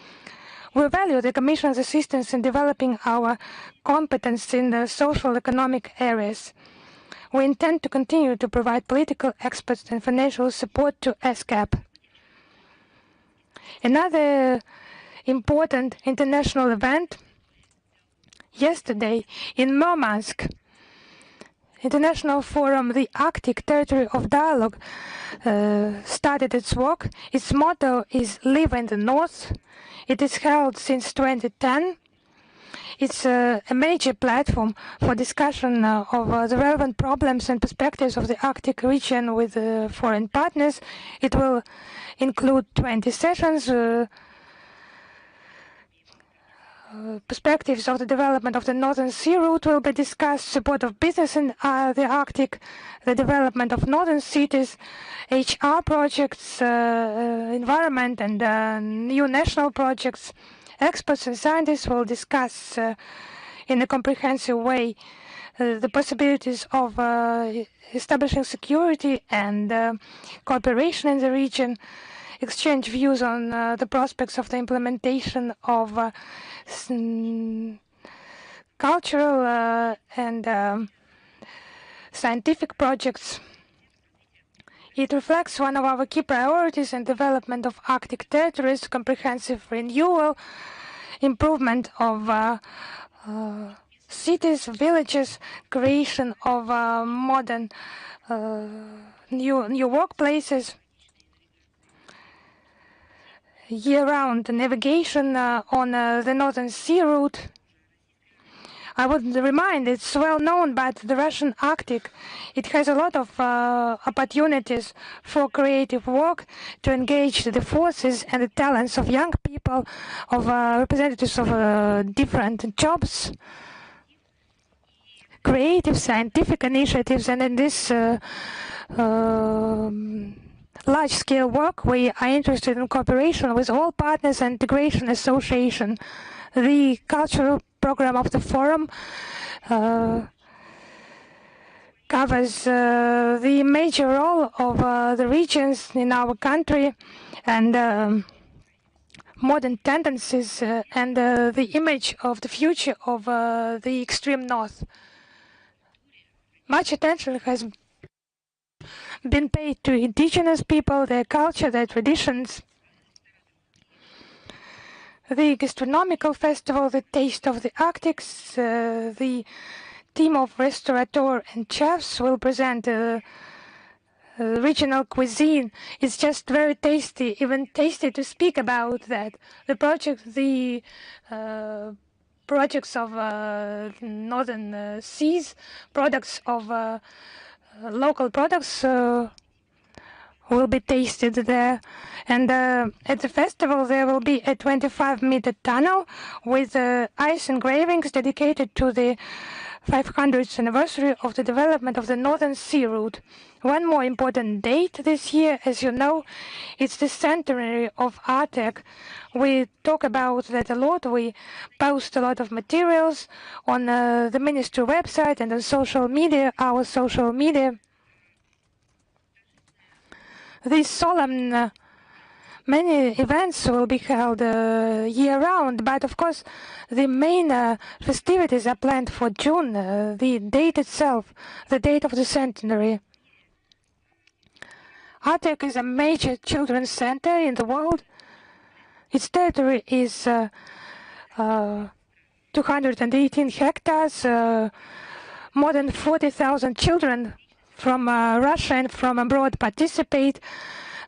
We value the Commission's assistance in developing our competence in the social economic areas. We intend to continue to provide political experts and financial support to ESCAP. Another important international event yesterday in Murmansk, International Forum, the Arctic Territory of Dialogue, started its work. Its motto is Live in the North. It is held since 2010. It's a major platform for discussion of the relevant problems and perspectives of the Arctic region with foreign partners. It will include 20 sessions, perspectives of the development of the Northern Sea route will be discussed, support of business in the Arctic, the development of northern cities, HR projects, environment, and new national projects. Experts and scientists will discuss in a comprehensive way the possibilities of establishing security and cooperation in the region, exchange views on the prospects of the implementation of cultural and scientific projects. It reflects one of our key priorities in development of Arctic territories: comprehensive renewal, improvement of cities, villages, creation of modern new workplaces, year-round navigation on the Northern Sea route. I would remind, it's well known, but the Russian Arctic, it has a lot of opportunities for creative work to engage the forces and the talents of young people, of representatives of different jobs, creative scientific initiatives, and in this large-scale work, we are interested in cooperation with all partners and integration association. The cultural program of the forum covers the major role of the regions in our country and modern tendencies and the image of the future of the extreme north. Much attention has been paid to indigenous people, their culture, their traditions. The gastronomical festival, the Taste of the Arctics, the team of restaurateurs and chefs will present regional cuisine. It's just very tasty, even tasty to speak about that. The projects of northern seas, products of local products will be tasted there. And at the festival there will be a 25-meter tunnel with ice engravings dedicated to the 500th anniversary of the development of the Northern Sea Route. One more important date this year, as you know, it's the centenary of Artek. We talk about that a lot. We post a lot of materials on the ministry website and on social media, our social media. These solemn many events will be held year-round, but of course the main festivities are planned for June, the date itself, the date of the centenary. Artek is a major children's center in the world. Its territory is 218 hectares. More than 40,000 children from Russia and from abroad participate.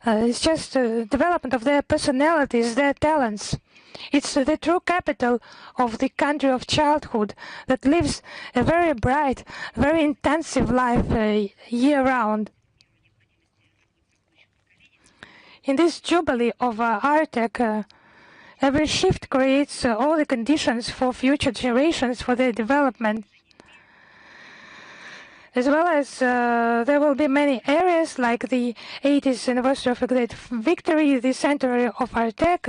It's just development of their personalities, their talents. It's the true capital of the country of childhood that lives a very bright, very intensive life year-round. In this jubilee of Artek, every shift creates all the conditions for future generations for their development. As well as there will be many areas like the 80th anniversary of a great victory, the centenary of Artek,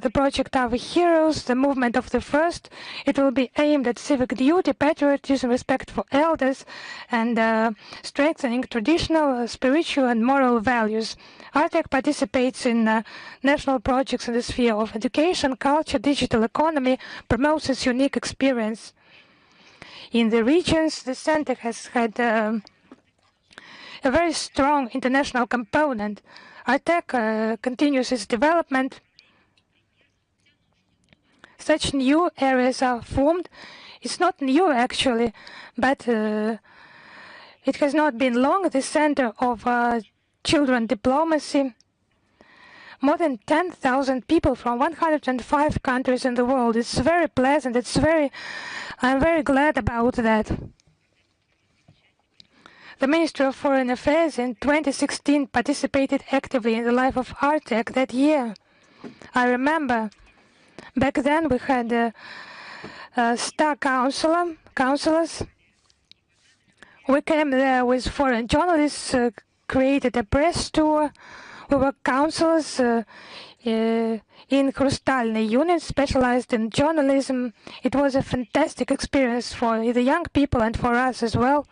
the project Our Heroes, the movement of the first. It will be aimed at civic duty, patriotism, respect for elders, and strengthening traditional, spiritual, and moral values. Artek participates in national projects in the sphere of education, culture, digital economy, promotes its unique experience. In the regions, the center has had a very strong international component. Artek continues its development. Such new areas are formed. It's not new actually, but it has not been long the center of children diplomacy. More than 10,000 people from 105 countries in the world. It's very pleasant. I'm very glad about that. The Ministry of Foreign Affairs in 2016 participated actively in the life of Artek that year. I remember back then we had star counselors. We came there with foreign journalists, created a press tour. We were counselors in Krustalny unit specialized in journalism. It was a fantastic experience for the young people and for us as well.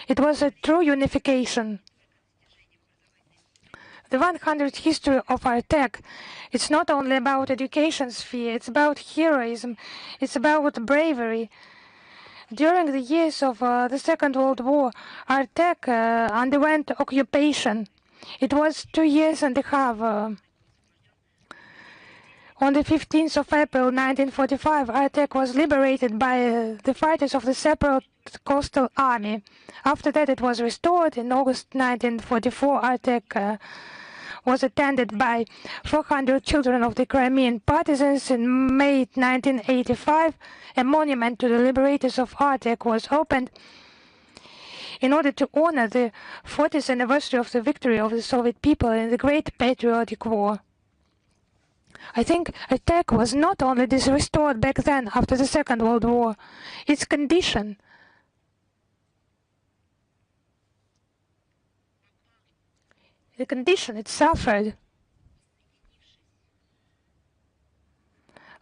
It was a true unification. The 100th history of Artek, it's not only about education sphere, it's about heroism, it's about bravery. During the years of the Second World War, Artek underwent occupation. It was 2 years and a half. On the 15th of April 1945, Artek was liberated by the fighters of the Separate Coastal Army. After that, it was restored. In August 1944, Artek was attended by 400 children of the Crimean partisans. In May 1985, a monument to the liberators of Artek was opened in order to honor the 40th anniversary of the victory of the Soviet people in the Great Patriotic War. I think Artek was not only restored back then after the Second World War, its condition it suffered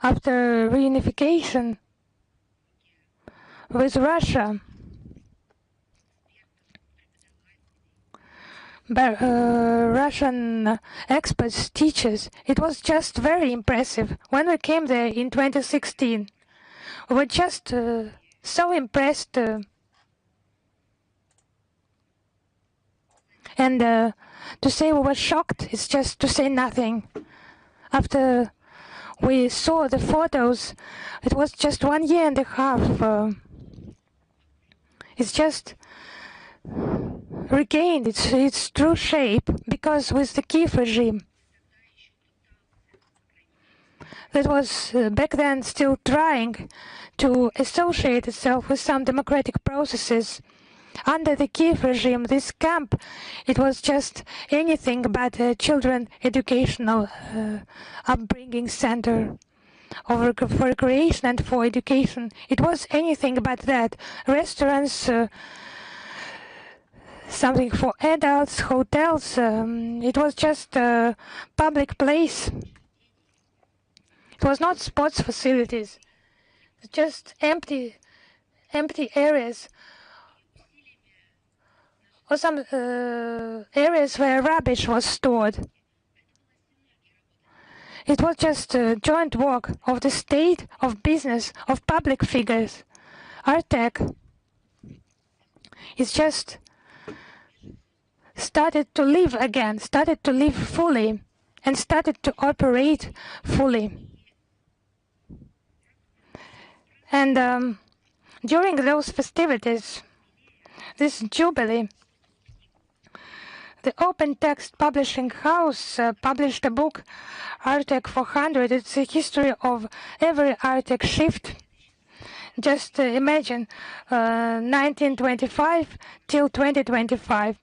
after reunification with Russia. Russian experts, teachers, it was just very impressive. When we came there in 2016, we were just so impressed And to say we were shocked is just to say nothing. After we saw the photos, it was just 1 year and a half. It's just regained its true shape, because with the Kiev regime, that was back then still trying to associate itself with some democratic processes. Under the Kiev regime, this camp, it was just anything but a children educational upbringing center for recreation and for education. It was anything but that. Restaurants, something for adults, hotels. It was just a public place. It was not sports facilities. Just empty areas, or some areas where rubbish was stored. It was just a joint work of the state, of business, of public figures. Artek is just started to live again, started to live fully, and started to operate fully. And during those festivities, this jubilee, the Open Text Publishing House published a book, Artek 400. It's a history of every Artek shift. Just imagine 1925 till 2025.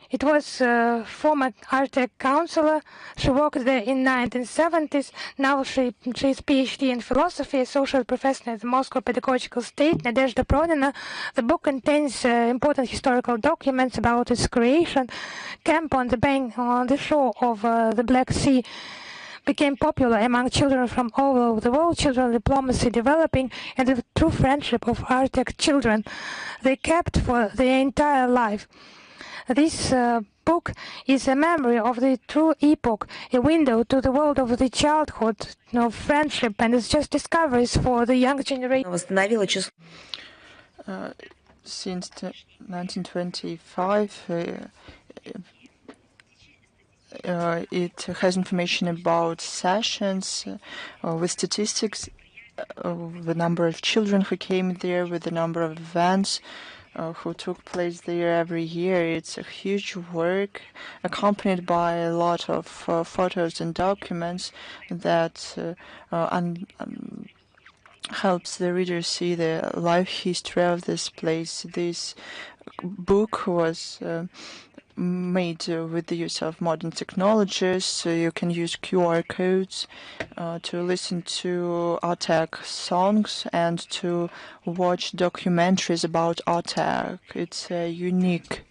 It was a former Artek counselor. She worked there in 1970s. Now she's PhD in philosophy, associate professor at the Moscow Pedagogical State, Nadezhda Prodina. The book contains important historical documents about its creation. Camp on the shore of the Black Sea became popular among children from all over the world, children diplomacy developing, and the true friendship of Artek children they kept for their entire life. This book is a memory of the true epoch, a window to the world of the childhood, of friendship, and it's just discoveries for the young generation. Since 1925, it has information about sessions with statistics of the number of children who came there, with the number of events who took place there every year. It's a huge work accompanied by a lot of photos and documents that helps the reader see the life history of this place. This book was made with the use of modern technologies, so you can use QR codes to listen to Artek songs and to watch documentaries about Artek. It's a unique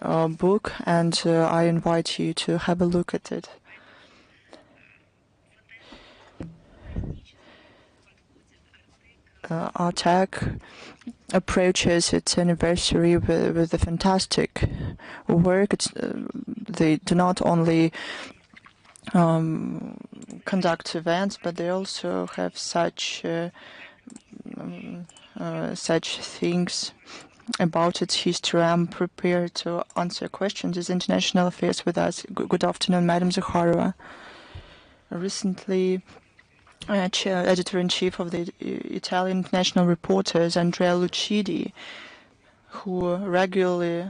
book, and I invite you to have a look at it. Artek approaches its anniversary with a fantastic work. They do not only conduct events, but they also have such things about its history. I'm prepared to answer questions. Is International Affairs with us? Good afternoon, Madam Zakharova. Recently, editor-in-chief of the Italian International Reporters, Andrea Lucidi, who regularly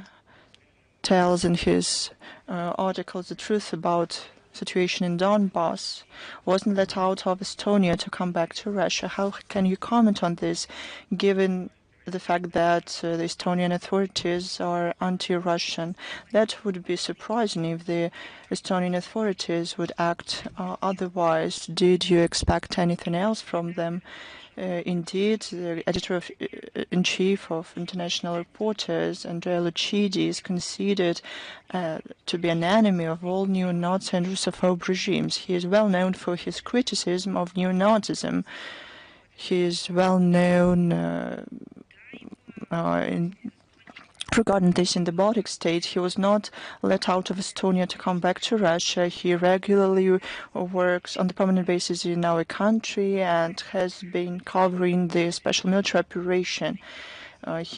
tells in his articles the truth about situation in Donbass, wasn't let out of Estonia to come back to Russia. How can you comment on this, given the fact that the Estonian authorities are anti-Russian? That would be surprising if the Estonian authorities would act otherwise. Did you expect anything else from them? Indeed, the editor-in-chief of International Reporters, Andrea Lucidi, is considered to be an enemy of all neo-Nazi and Russophobe regimes. He is well known for his criticism of neo-Nazism. He is well known regarding this in the Baltic state. He was not let out of Estonia to come back to Russia. He regularly works on the permanent basis in our country and has been covering the special military operation.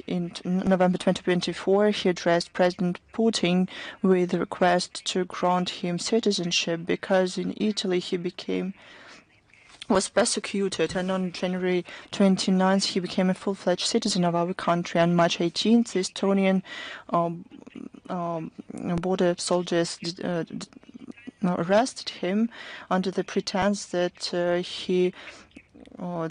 In November 2024, he addressed President Putin with a request to grant him citizenship because in Italy he was persecuted, and on January 29th he became a full-fledged citizen of our country. On March 18th, the Estonian border soldiers arrested him under the pretense that he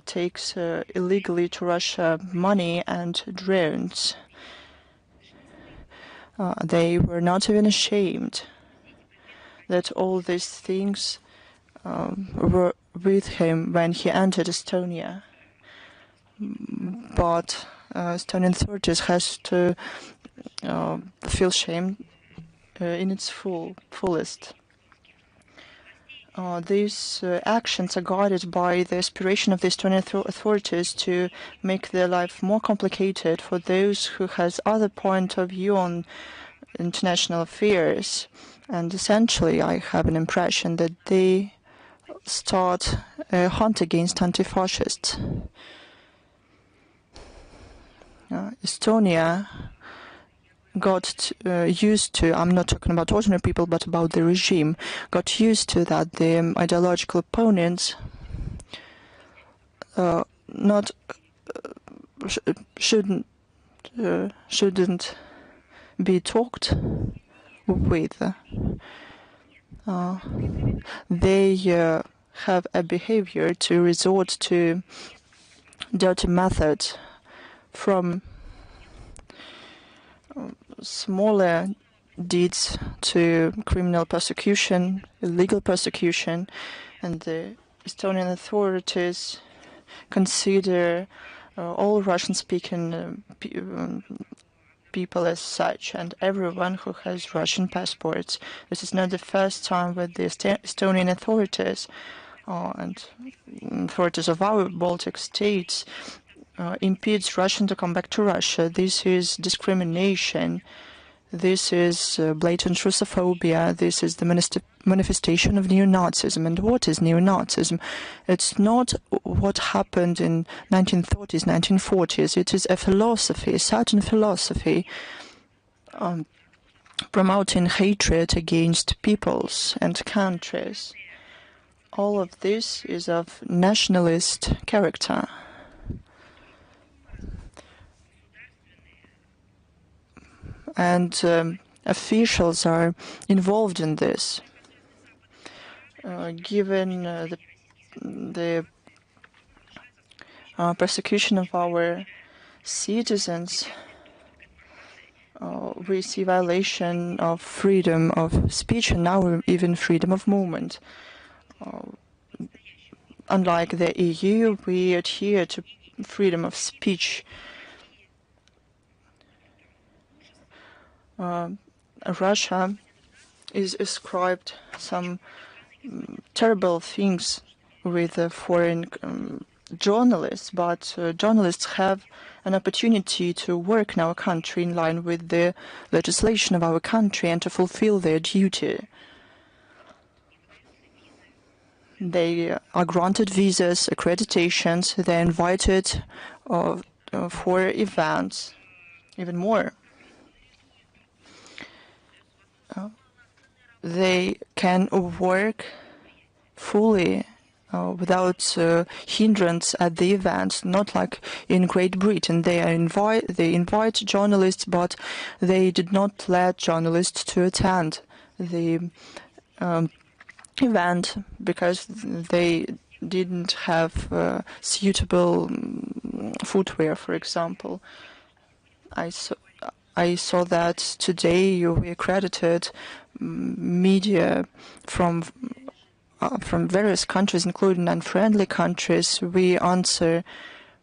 takes illegally to Russia money and drones. They were not even ashamed that all these things were with him when he entered Estonia. But Estonian authorities has to feel shame in its fullest. These actions are guided by the aspiration of the Estonian authorities to make their life more complicated for those who has other point of view on international affairs. And essentially, I have an impression that they start a hunt against anti-fascists. Estonia got used to, I'm not talking about ordinary people, but about the regime, got used to that the ideological opponents shouldn't be talked with. They have a behavior to resort to dirty methods, from smaller deeds to criminal persecution, illegal persecution, and the Estonian authorities consider all Russian-speaking people as such, and everyone who has Russian passports. This is not the first time that the Estonian authorities and authorities of our Baltic states impedes Russians to come back to Russia. This is discrimination. This is blatant Russophobia. This is the manifestation of neo-Nazism. And what is neo-Nazism? It's not what happened in 1930s, 1940s. It is a philosophy, a certain philosophy promoting hatred against peoples and countries. All of this is of nationalist character. And officials are involved in this. Given the persecution of our citizens, we see violation of freedom of speech and now even freedom of movement. Unlike the EU, we adhere to freedom of speech. Russia is ascribed some terrible things with foreign journalists, but journalists have an opportunity to work in our country in line with the legislation of our country and to fulfill their duty. They are granted visas, accreditations, they're invited for events, even more. They can work fully without hindrance at the event, not like in Great Britain. They invite journalists, but they did not let journalists to attend the event because they didn't have suitable footwear, for example. I saw that today we accredited media from various countries, including unfriendly countries. We answer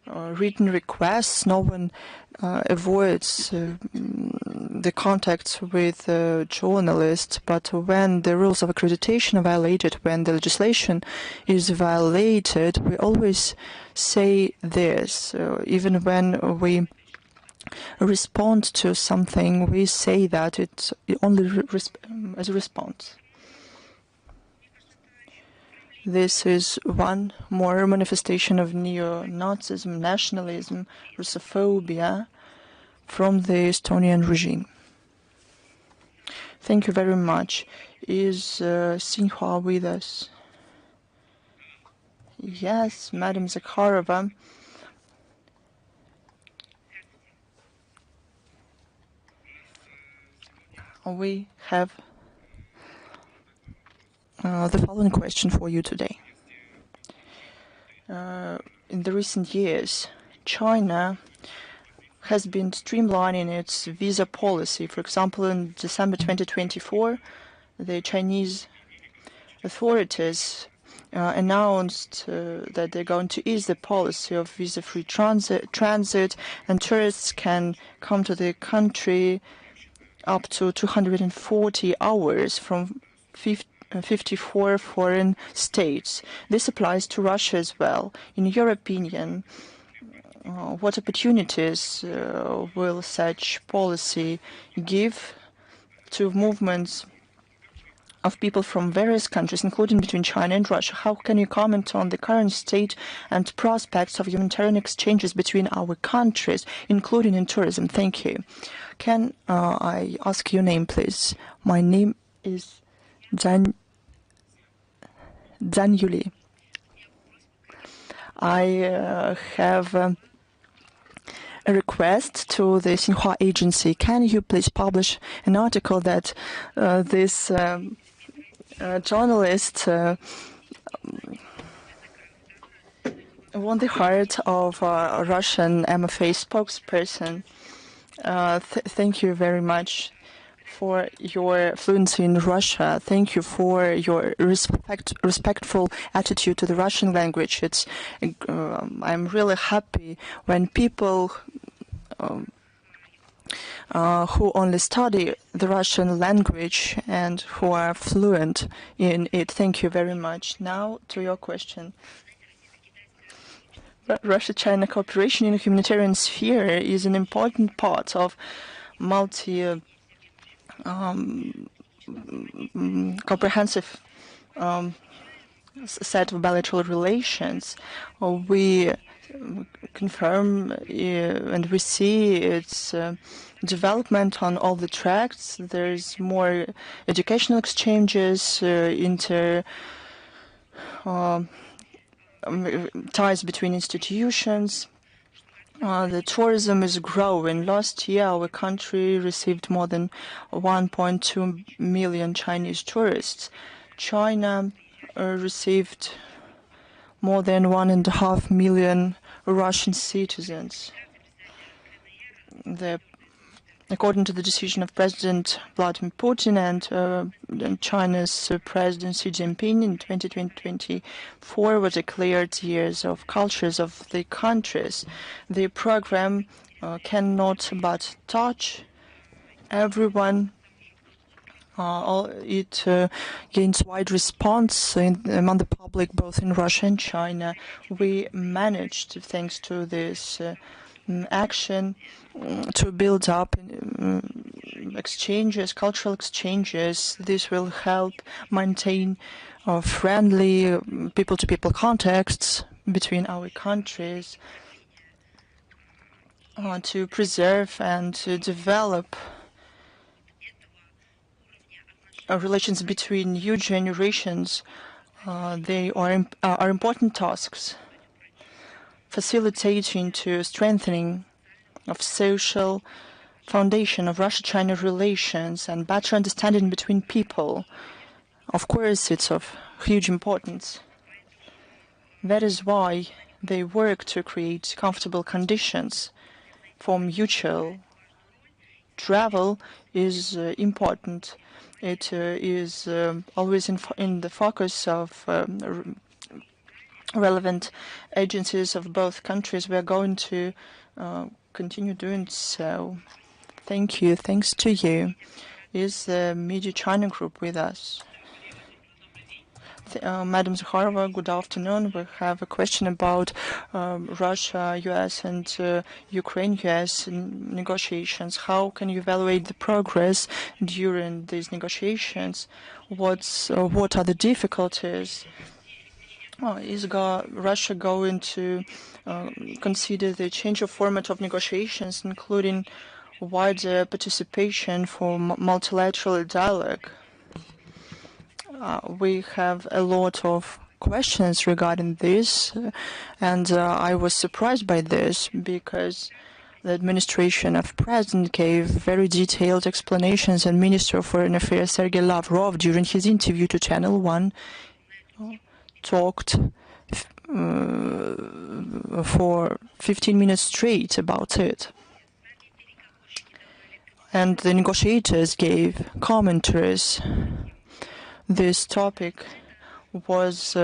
written requests. No one avoids the contacts with journalists, but when the rules of accreditation are violated, when the legislation is violated, we always say this. Even when we respond to something, we say that it's only as a response. This is one more manifestation of neo-Nazism, nationalism, Russophobia. from the Estonian regime. Thank you very much. Is Xinhua with us? Yes, Madam Zakharova. We have the following question for you today. In the recent years, China has been streamlining its visa policy. For example, in December 2024, the Chinese authorities announced that they're going to ease the policy of visa-free transit, and tourists can come to the country up to 240 hours from 54 foreign states. This applies to Russia as well. In your opinion, what opportunities will such policy give to movements of people from various countries, including between China and Russia? How can you comment on the current state and prospects of humanitarian exchanges between our countries, including in tourism? Thank you. Can I ask your name, please? My name is Yuli. I have a request to the Xinhua agency. Can you please publish an article that this journalist won the heart of a Russian MFA spokesperson? Thank you very much for your fluency in Russia. Thank you for your respectful attitude to the Russian language. I'm really happy when people who only study the Russian language and who are fluent in it. Thank you very much. Now to your question. Russia-China cooperation in the humanitarian sphere is an important part of comprehensive set of bilateral relations. We confirm and we see its development on all the tracks. There's more educational exchanges, ties between institutions. The tourism is growing. Last year, our country received more than 1.2 million Chinese tourists. China received more than 1.5 million Russian citizens. According to the decision of President Vladimir Putin and China's President Xi Jinping in 2024 were declared years of cultures of the countries. The program cannot but touch everyone. It gains wide response among the public, both in Russia and China. We managed, thanks to this action, to build up exchanges, cultural exchanges. This will help maintain friendly people-to-people contacts between our countries, to preserve and to develop relations between new generations. They are important tasks, facilitating to strengthening of social foundation of Russia-China relations and better understanding between people. Of course, it's of huge importance. That is why they work to create comfortable conditions for mutual travel is important. It is always in the focus of relevant agencies of both countries. We are going to continue doing so. Thank you. Thanks to you. Is the Media China Group with us? Madam Zakharova, good afternoon. We have a question about Russia, U.S. and Ukraine-U.S. negotiations. How can you evaluate the progress during these negotiations? What are the difficulties? Is Russia going to consider the change of format of negotiations, including wider participation for multilateral dialogue. We have a lot of questions regarding this, and I was surprised by this because the administration of President gave very detailed explanations, and Minister of Foreign Affairs Sergei Lavrov, during his interview to Channel 1, talked for 15 minutes straight about it. And the negotiators gave commentaries. This topic was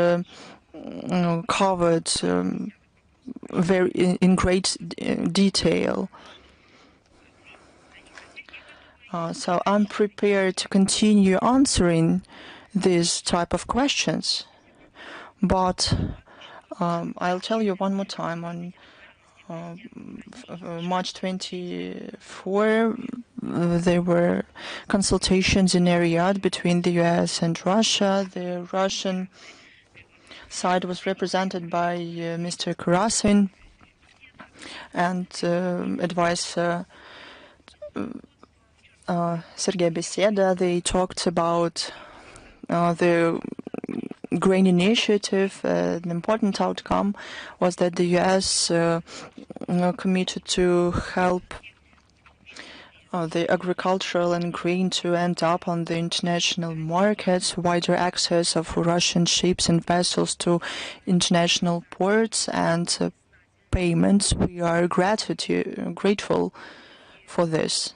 covered in great detail. So I'm prepared to continue answering these type of questions. But I'll tell you one more time, on March 24, there were consultations in Riyadh between the US and Russia. The Russian side was represented by Mr. Karasin and advisor Sergei Beseda. They talked about the grain initiative. An important outcome was that the US committed to help the agricultural and grain to end up on the international markets, wider access of Russian ships and vessels to international ports, and payments. We are grateful for this.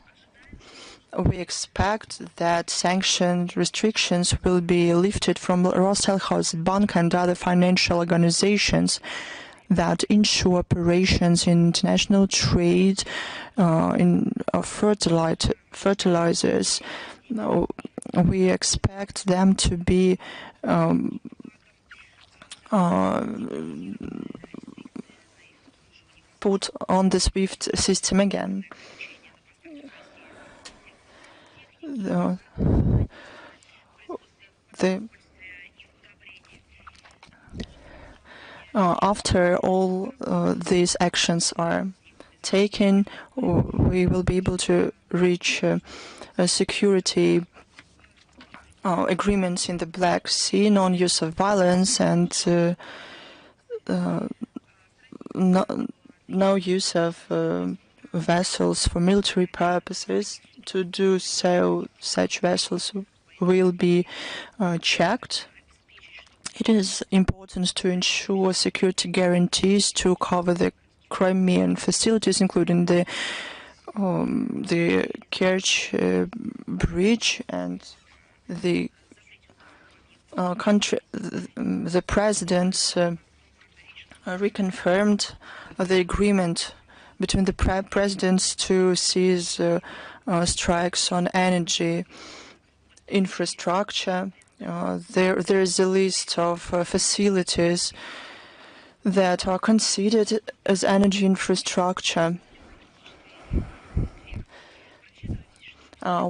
We expect that sanctioned restrictions will be lifted from Roselхозbank and other financial organizations that ensure operations in international trade in fertilizers. We expect them to be put on the SWIFT system again. After all these actions are taken, we will be able to reach security agreements in the Black Sea, non-use of violence, and no use of vessels for military purposes. To do so, such vessels will be checked. It is important to ensure security guarantees to cover the Crimean facilities, including the Kerch Bridge, and the country. The president reconfirmed the agreement between the presidents to cease strikes on energy infrastructure. There is a list of facilities that are considered as energy infrastructure.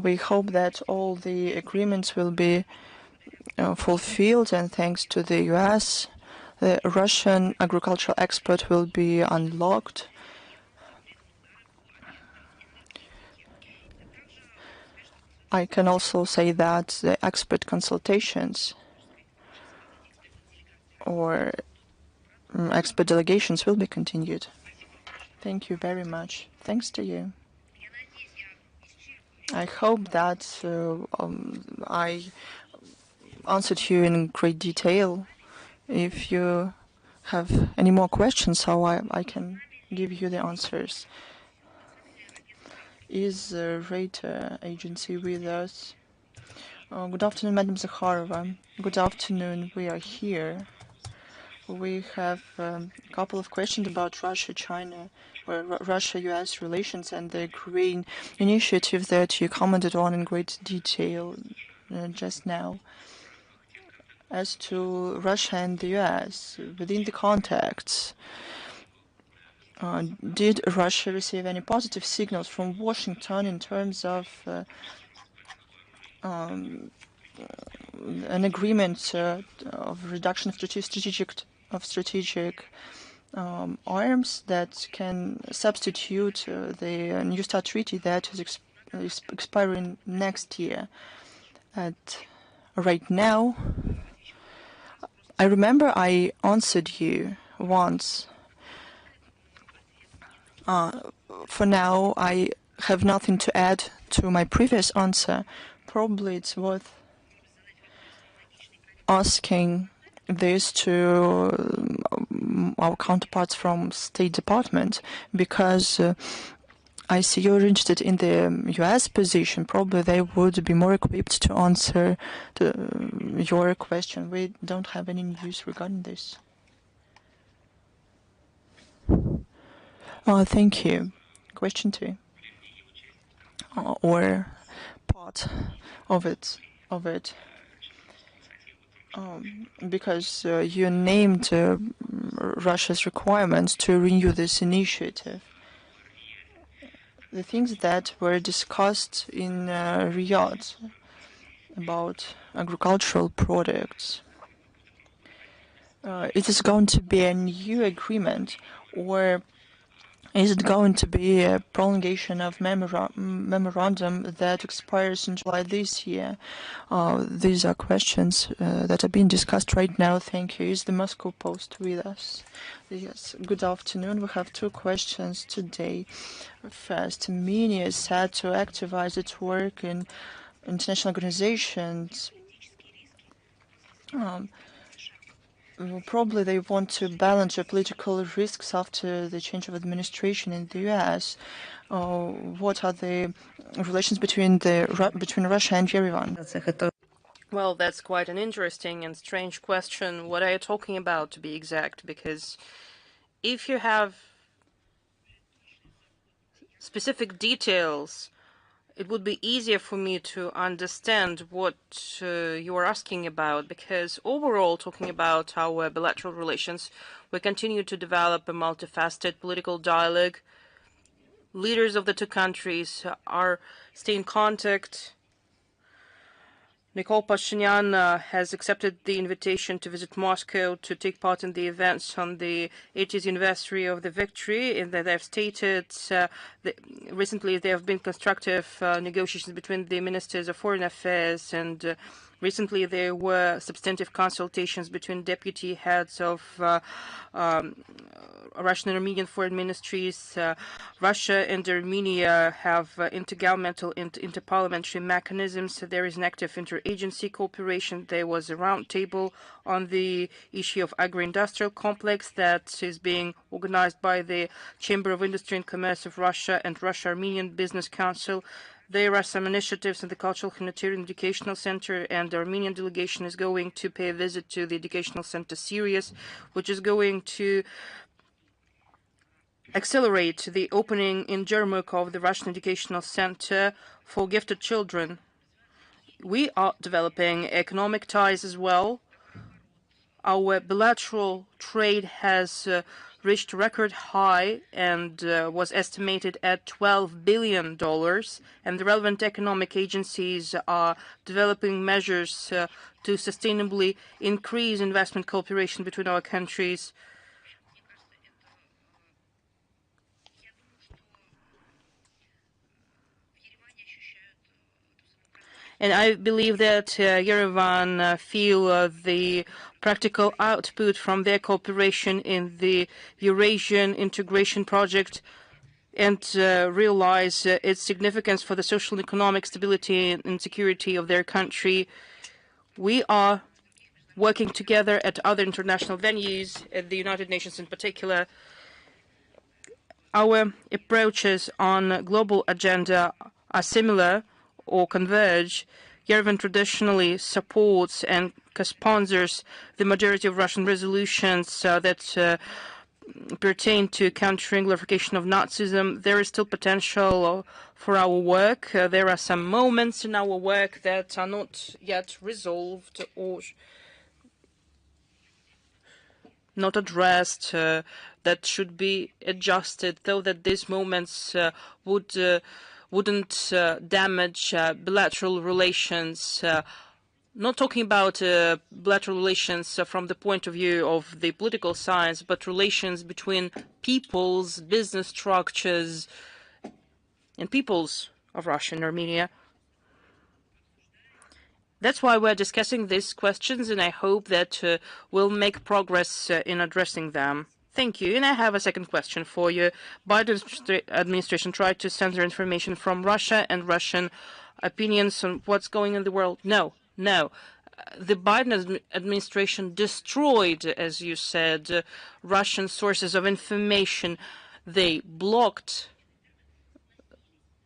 We hope that all the agreements will be fulfilled, and thanks to the US, the Russian agricultural export will be unlocked. I can also say that the expert consultations or expert delegations will be continued. Thank you very much. Thanks to you. I hope that I answered you in great detail. If you have any more questions, how I can give you the answers. Is the Rater agency with us? Good afternoon, Madam Zakharova. Good afternoon. We are here. We have a couple of questions about Russia-China, or Russia-US relations, and the green initiative that you commented on in great detail just now. As to Russia and the US, within the contacts, did Russia receive any positive signals from Washington in terms of an agreement of reduction of strategic arms that can substitute the New START treaty that is expiring next year. And right now, I remember I answered you once. For now, I have nothing to add to my previous answer. Probably it's worth asking this to our counterparts from State Department, because I see you're interested in the U.S. position. Probably they would be more equipped to answer your question. We don't have any news regarding this. Thank you. Question 2, or part of it. Because you named Russia's requirements to renew this initiative. The things that were discussed in Riyadh about agricultural products, it is going to be a new agreement, or is it going to be a prolongation of memorandum that expires in July this year? These are questions that are being discussed right now. Thank you. Is the Moscow Post with us? Yes. Good afternoon. We have 2 questions today. First, Armenia is set to activize its work in international organizations. Probably they want to balance geopolitical risks after the change of administration in the U.S. What are the relations between Russia and Yerevan? Well, that's quite an interesting and strange question. What are you talking about, to be exact? Because if you have specific details, it would be easier for me to understand what you are asking about, because overall, talking about our bilateral relations, we continue to develop a multifaceted political dialogue. Leaders of the 2 countries are staying in contact. Nikol Pashinyan has accepted the invitation to visit Moscow to take part in the events on the 80th anniversary of the victory, and that they've stated that recently there have been constructive negotiations between the ministers of foreign affairs, and recently there were substantive consultations between deputy heads of Russian and Armenian foreign ministries. Russia and Armenia have intergovernmental and interparliamentary mechanisms. There is an active interagency cooperation. There was a roundtable on the issue of agro-industrial complex that is being organized by the Chamber of Industry and Commerce of Russia and Russia-Armenian Business Council. There are some initiatives in the Cultural Humanitarian Educational Center, and the Armenian delegation is going to pay a visit to the Educational Center Sirius, which is going to accelerate the opening in Jermuk of the Russian Educational Center for gifted children. We are developing economic ties as well. Our bilateral trade has reached a record high and was estimated at $12 billion, and the relevant economic agencies are developing measures to sustainably increase investment cooperation between our countries. And I believe that Yerevan feel the practical output from their cooperation in the Eurasian integration project, and realize its significance for the social and economic stability and security of their country. We are working together at other international venues, at the United Nations in particular. Our approaches on global agenda are similar or converge. Yerevan traditionally supports and co-sponsors the majority of Russian resolutions that pertain to countering glorification of Nazism. There is still potential for our work. There are some moments in our work that are not yet resolved or not addressed, that should be adjusted, though that these moments wouldn't damage bilateral relations not talking about bilateral relations from the point of view of the political science, but relations between peoples, business structures, and peoples of Russia and Armenia. That's why we're discussing these questions, and I hope that we'll make progress in addressing them. Thank you. And I have a second question for you. Biden administration tried to censor information from Russia and Russian opinions on what's going on in the world. No, no. The Biden administration destroyed, as you said, Russian sources of information. They blocked,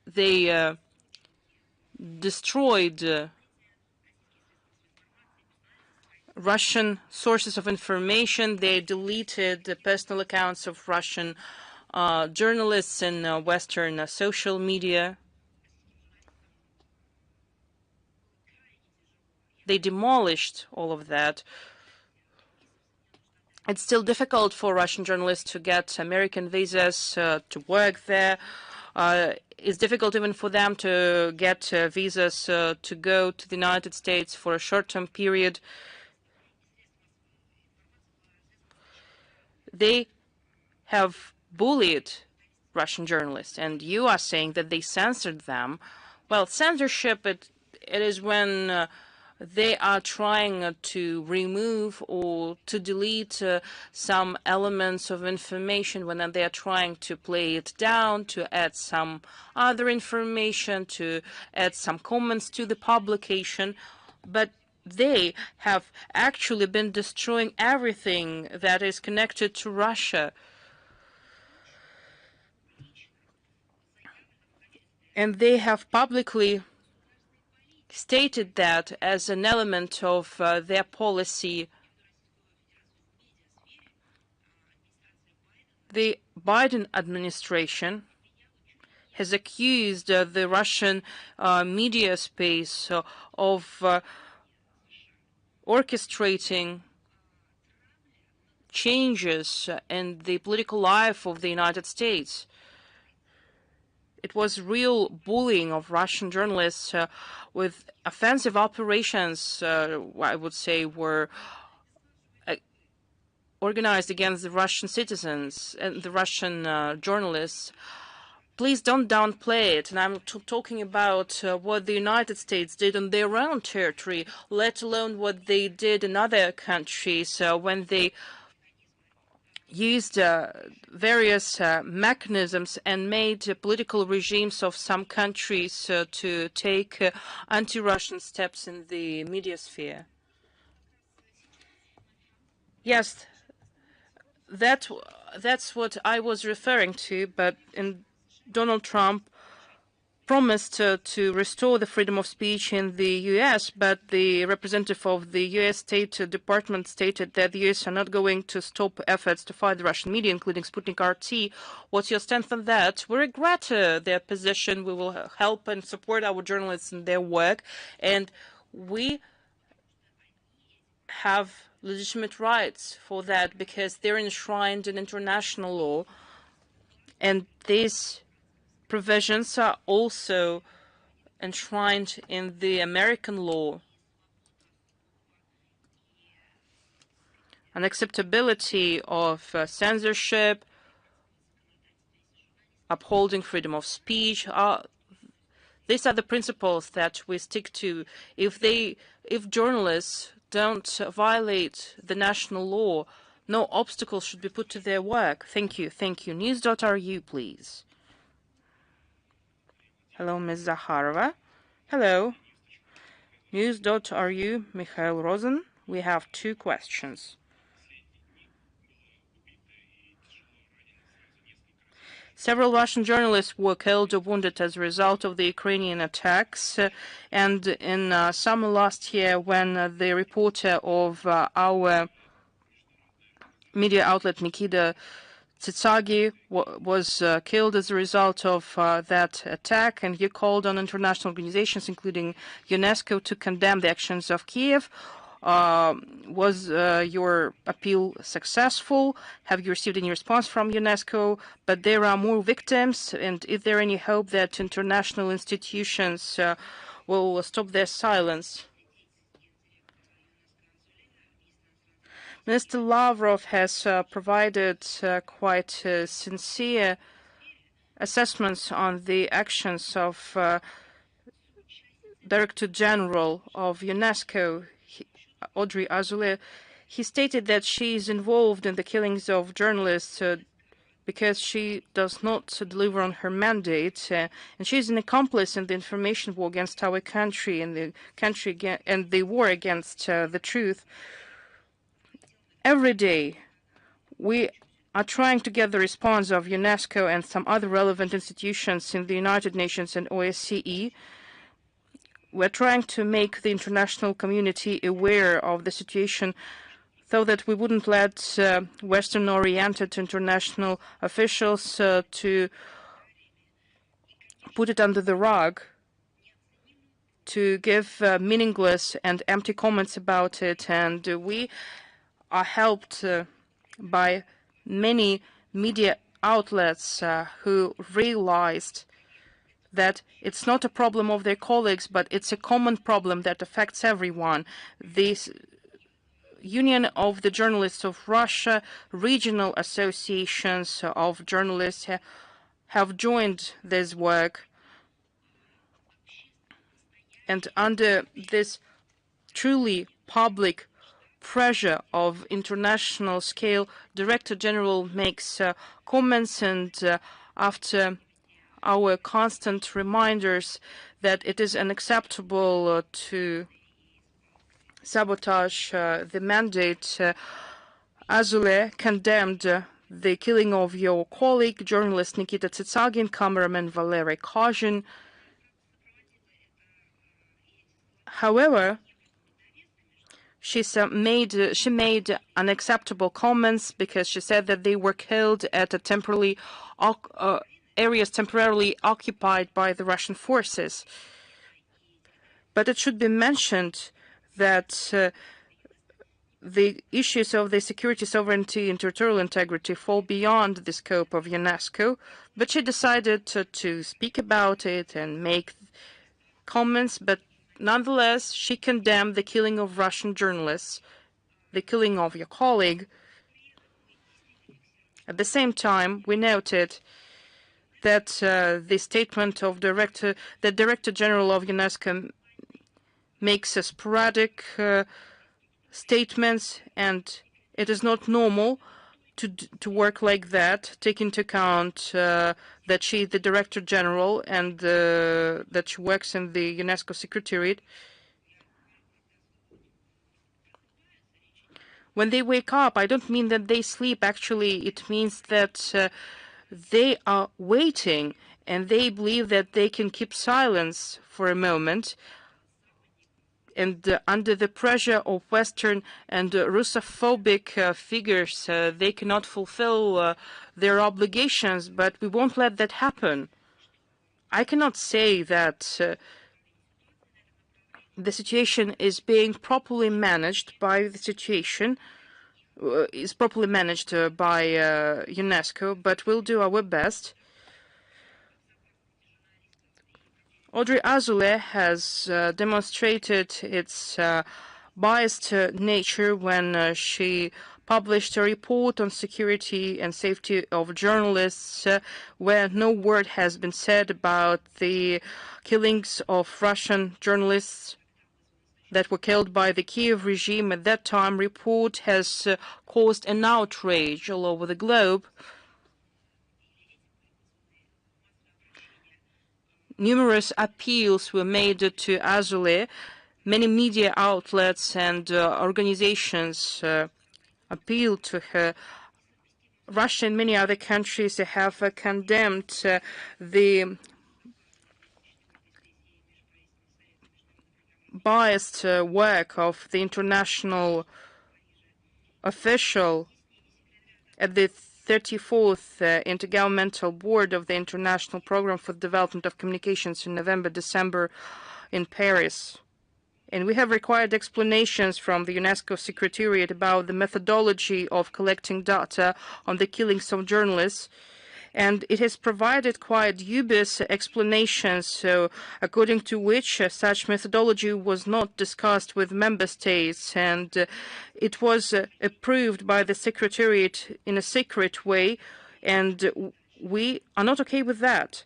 they destroyed Russian sources of information. They deleted the personal accounts of Russian journalists in Western social media. They demolished all of that. It's still difficult for Russian journalists to get American visas to work there. It's difficult even for them to get visas to go to the United States for a short-term period. They have bullied Russian journalists, and you are saying that they censored them. Well, censorship, it is when they are trying to remove or to delete some elements of information, when they are trying to play it down, to add some other information, to add some comments to the publication. But they have actually been destroying everything that is connected to Russia. And they have publicly stated that as an element of their policy. The Biden administration has accused the Russian media space of orchestrating changes in the political life of the United States. It was real bullying of Russian journalists with offensive operations, I would say, were organized against the Russian citizens and the Russian journalists. Please don't downplay it. And I'm talking about what the United States did on their own territory, let alone what they did in other countries when they used various mechanisms and made political regimes of some countries to take anti-Russian steps in the media sphere. Yes, that's what I was referring to, but Donald Trump promised to restore the freedom of speech in the U.S., but the representative of the U.S. State Department stated that the U.S. are not going to stop efforts to fight the Russian media, including Sputnik RT. What's your stance on that? We regret their position. We will help and support our journalists in their work, and we have legitimate rights for that because they're enshrined in international law, and these provisions are also enshrined in the American law. Unacceptability of censorship, upholding freedom of speech, these are the principles that we stick to. If journalists don't violate the national law, no obstacles should be put to their work. Thank you. Thank you. News.ru, please. Hello, Ms. Zakharova. Hello. News.ru, Mikhail Rosen. We have two questions. Several Russian journalists were killed or wounded as a result of the Ukrainian attacks. And in summer last year, when the reporter of our media outlet, Nikita Tsitsagi, was killed as a result of that attack, and you called on international organizations, including UNESCO, to condemn the actions of Kiev. Was your appeal successful? Have you received any response from UNESCO? But there are more victims, and is there any hope that international institutions will stop their silence? Minister Lavrov has provided quite sincere assessments on the actions of Director General of UNESCO, Audrey Azoulay. He stated that she is involved in the killings of journalists because she does not deliver on her mandate, and she is an accomplice in the information war against our country and the war against the truth. Every day, we are trying to get the response of UNESCO and some other relevant institutions in the United Nations and OSCE. We're trying to make the international community aware of the situation so that we wouldn't let Western-oriented international officials to put it under the rug, to give meaningless and empty comments about it. And we are helped by many media outlets who realized that it's not a problem of their colleagues, but it's a common problem that affects everyone. This Union of the Journalists of Russia, regional associations of journalists have joined this work. And under this truly public pressure of international scale, Director General makes comments, and after our constant reminders that it is unacceptable to sabotage the mandate, Azoulay condemned the killing of your colleague, journalist Nikita Tsitsagin, cameraman Valery Kozhin. However, she made unacceptable comments because she said that they were killed at a areas temporarily occupied by the Russian forces. But it should be mentioned that the issues of the security, sovereignty, and territorial integrity fall beyond the scope of UNESCO, but she decided to speak about it and make comments, but nonetheless, she condemned the killing of Russian journalists, the killing of your colleague. At the same time, we noted that the statement of the Director General of UNESCO makes sporadic statements, and it is not normal to work like that, take into account that she is the Director General and that she works in the UNESCO Secretariat. When they wake up, I don't mean that they sleep. Actually, it means that they are waiting, and they believe that they can keep silence for a moment. And under the pressure of Western and Russophobic figures, they cannot fulfill their obligations, but we won't let that happen. I cannot say that the situation is being properly managed by UNESCO, but we'll do our best. Audrey Azoulay has demonstrated its biased nature when she published a report on security and safety of journalists, where no word has been said about the killings of Russian journalists that were killed by the Kiev regime. At that time, report has caused an outrage all over the globe. Numerous appeals were made to Azoulay. Many media outlets and organizations appealed to her. Russia and many other countries have condemned the biased work of the international official at the 34th Intergovernmental Board of the International Program for the Development of Communications in November-December in Paris. And we have required explanations from the UNESCO Secretariat about the methodology of collecting data on the killings of journalists. and it has provided quite dubious explanations, so according to which such methodology was not discussed with member states, and it was approved by the Secretariat in a secret way, and we are not okay with that,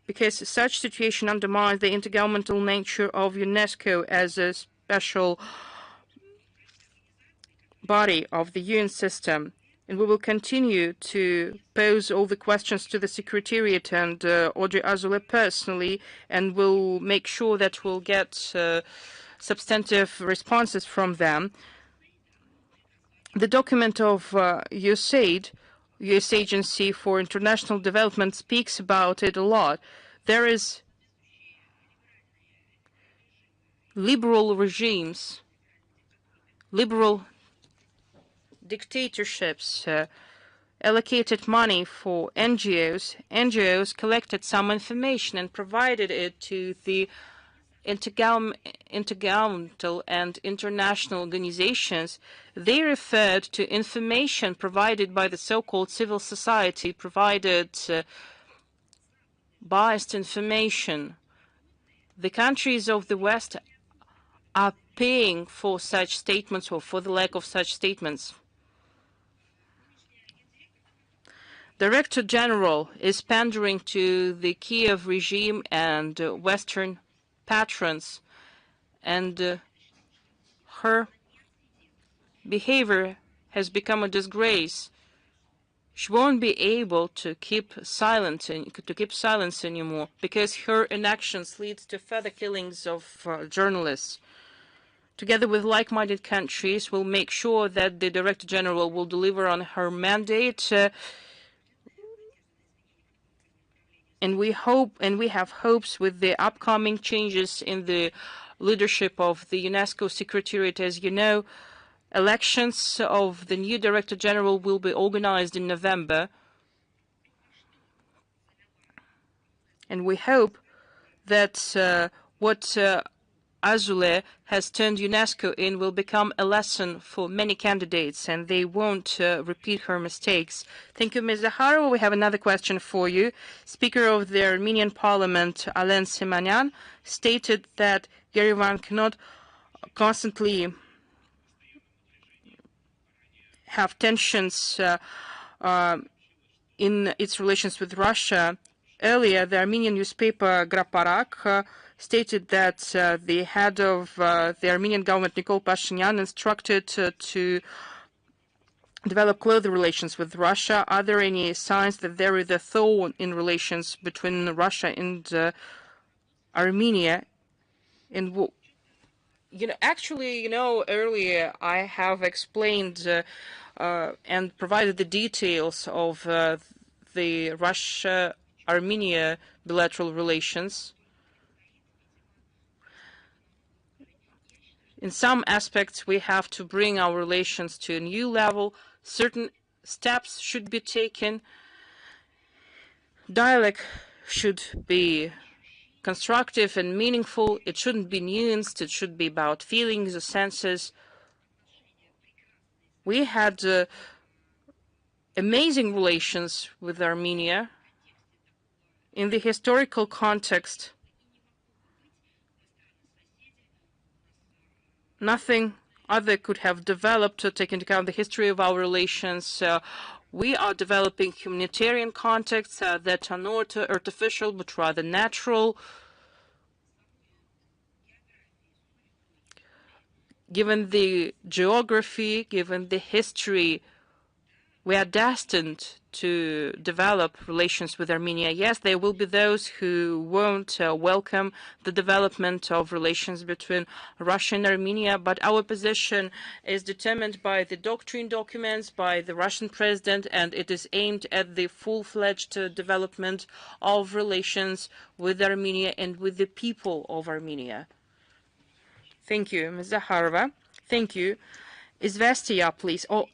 because such situation undermines the intergovernmental nature of UNESCO as a special body of the UN system. And we will continue to pose all the questions to the Secretariat and Audrey Azoulay personally, and we'll make sure that we'll get substantive responses from them. The document of USAID, U.S. Agency for International Development, speaks about it a lot. There is liberal regimes, liberal dictatorships allocated money for NGOs. NGOs collected some information and provided it to the intergovernmental and international organizations. They referred to information provided by the so-called civil society, provided biased information. The countries of the West are paying for such statements or for the lack of such statements. Director General is pandering to the Kiev regime and Western patrons, and her behavior has become a disgrace. She won't be able to keep silence anymore, because her inactions lead to further killings of journalists. Together with like-minded countries, we'll make sure that the Director General will deliver on her mandate. And we have hopes with the upcoming changes in the leadership of the UNESCO Secretariat. As you know, elections of the new Director General will be organized in November. And we hope that what Azoulay has turned UNESCO in will become a lesson for many candidates, and they won't repeat her mistakes. Thank you, Ms. Zakharova. We have another question for you. Speaker of the Armenian Parliament, Alen Simanyan, stated that Yerevan cannot constantly have tensions in its relations with Russia. Earlier, the Armenian newspaper Graparak stated that the head of the Armenian government, Nikol Pashinyan, instructed to develop closer relations with Russia. Are there any signs that there is a thaw in relations between Russia and Armenia? And earlier I have explained and provided the details of the Russia-Armenia bilateral relations. In some aspects, we have to bring our relations to a new level. Certain steps should be taken. Dialogue should be constructive and meaningful. It shouldn't be nuanced. It should be about feelings or senses. We had amazing relations with Armenia. In the historical context, nothing other could have developed to take into account the history of our relations. We are developing humanitarian contexts that are not artificial but rather natural. Given the geography, given the history, we are destined to develop relations with Armenia. Yes, there will be those who won't welcome the development of relations between Russia and Armenia, but our position is determined by the doctrine documents, by the Russian president, and it is aimed at the full-fledged development of relations with Armenia and with the people of Armenia. Thank you, Ms. Zakharova. Thank you. Izvestia, please. Oh,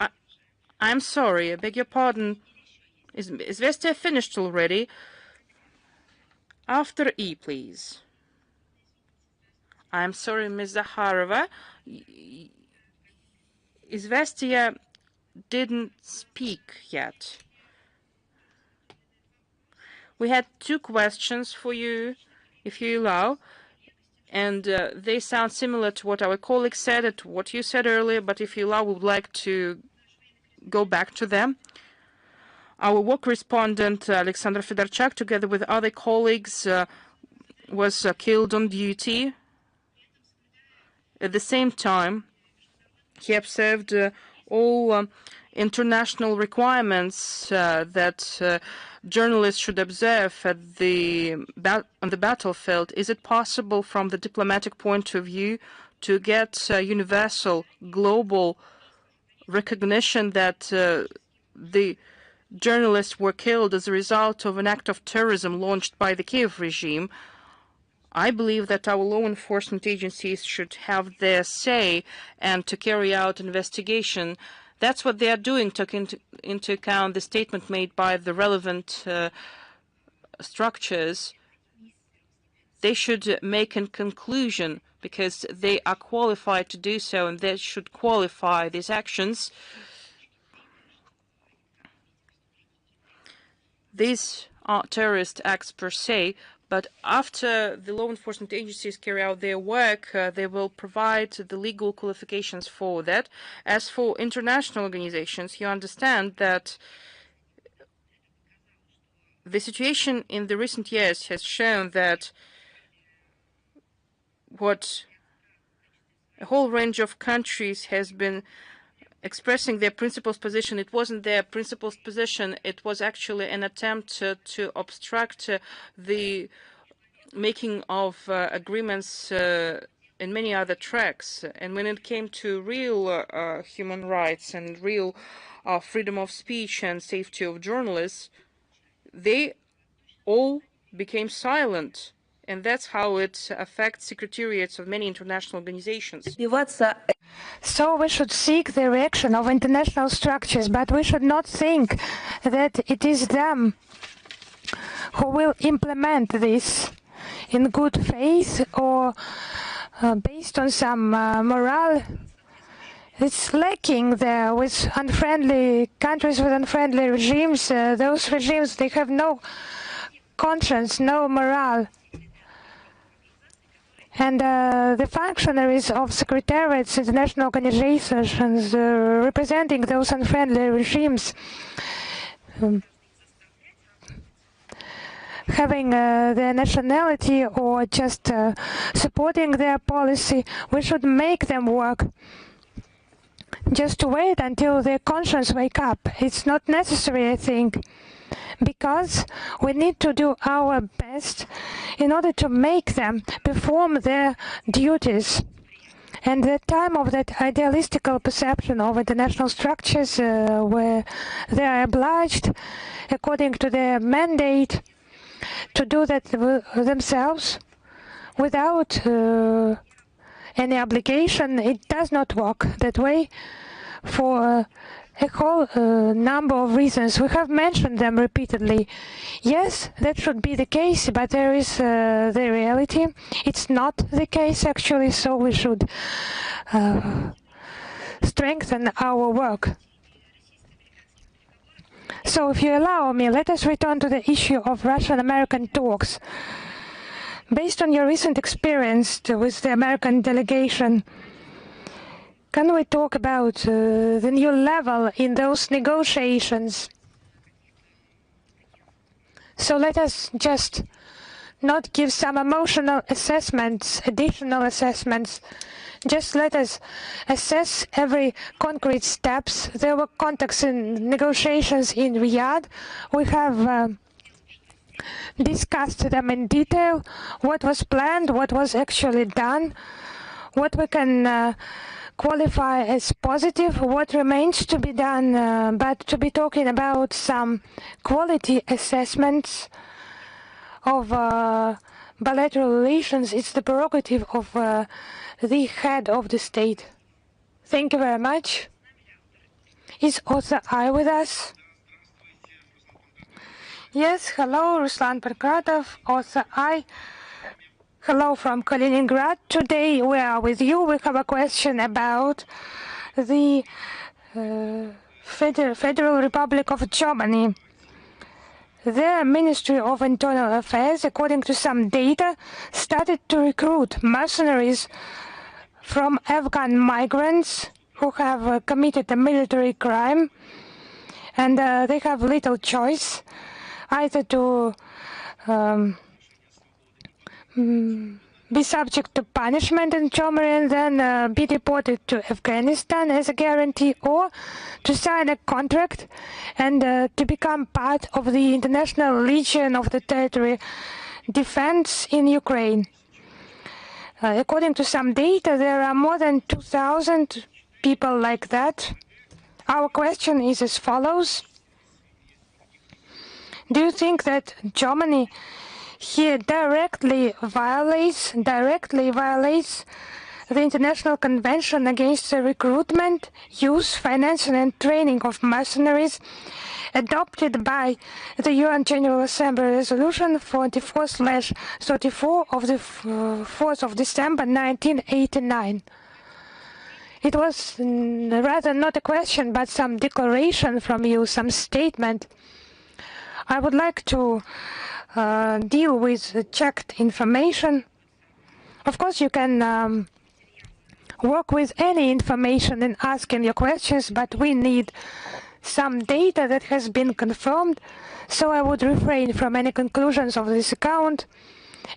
I'm sorry, I beg your pardon. Is Izvestia finished already? After E, please. I'm sorry, Ms. Zakharova. Izvestia didn't speak yet. We had two questions for you, if you allow, and they sound similar to what our colleague said and to what you said earlier, but if you allow, we would like to go back to them. Our war correspondent, Alexander Fedorchak, together with other colleagues, was killed on duty. At the same time, he observed all international requirements that journalists should observe at on the battlefield. Is it possible from the diplomatic point of view to get universal, global recognition that the journalists were killed as a result of an act of terrorism launched by the Kiev regime? I believe that our law enforcement agencies should have their say and to carry out investigation. That's what they are doing, taking into account the statement made by the relevant structures. They should make a conclusion because they are qualified to do so, and they should qualify these actions. These are terrorist acts per se, but after the law enforcement agencies carry out their work, they will provide the legal qualifications for that. As for international organizations, you understand that the situation in the recent years has shown that what a whole range of countries has been expressing their principles position, it wasn't their principles position, it was actually an attempt to obstruct the making of agreements in many other tracks. And when it came to real human rights and real freedom of speech and safety of journalists, they all became silent. And that's how it affects secretariats of many international organizations. So we should seek the reaction of international structures, but we should not think that it is them who will implement this in good faith or based on some morale. It's lacking there with unfriendly countries, with unfriendly regimes. Those regimes, they have no conscience, no morale. And the functionaries of secretariats, international organizations representing those unfriendly regimes, having their nationality or just supporting their policy, we should make them work. Just to wait until their conscience wake up. It's not necessary, I think, because we need to do our best in order to make them perform their duties. And the time of that idealistical perception of international structures where they are obliged, according to their mandate, to do that themselves without any obligation, it does not work that way for a whole number of reasons. We have mentioned them repeatedly. Yes, that should be the case, but there is the reality. It's not the case, actually, so we should strengthen our work. So if you allow me, let us return to the issue of Russian-American talks. Based on your recent experience with the American delegation, can we talk about the new level in those negotiations? So let us just not give some emotional assessments, additional assessments. Just let us assess every concrete steps. There were contacts in negotiations in Riyadh. We have discussed them in detail, what was planned, what was actually done, what we can qualify as positive, what remains to be done, but to be talking about some quality assessments of bilateral relations, it's the prerogative of the head of the state. Thank you very much. Is Author I with us? Yes, hello, Ruslan Pankratov, Author I. Hello from Kaliningrad. Today we are with you. We have a question about the Federal Republic of Germany. The Ministry of Internal Affairs, according to some data, started to recruit mercenaries from Afghan migrants who have committed a military crime, and they have little choice either to be subject to punishment in Germany and then be deported to Afghanistan as a guarantee, or to sign a contract and to become part of the International Legion of the Territory Defense in Ukraine. According to some data, there are more than 2,000 people like that. Our question is as follows. Do you think that Germany here directly violates the International Convention against the recruitment, use, financing and training of mercenaries adopted by the UN General Assembly Resolution 44/34 of the 4th of December 1989? It was rather not a question, but some declaration from you, some statement. I would like to deal with the checked information. Of course, you can work with any information in asking your questions, but we need some data that has been confirmed, so I would refrain from any conclusions of this account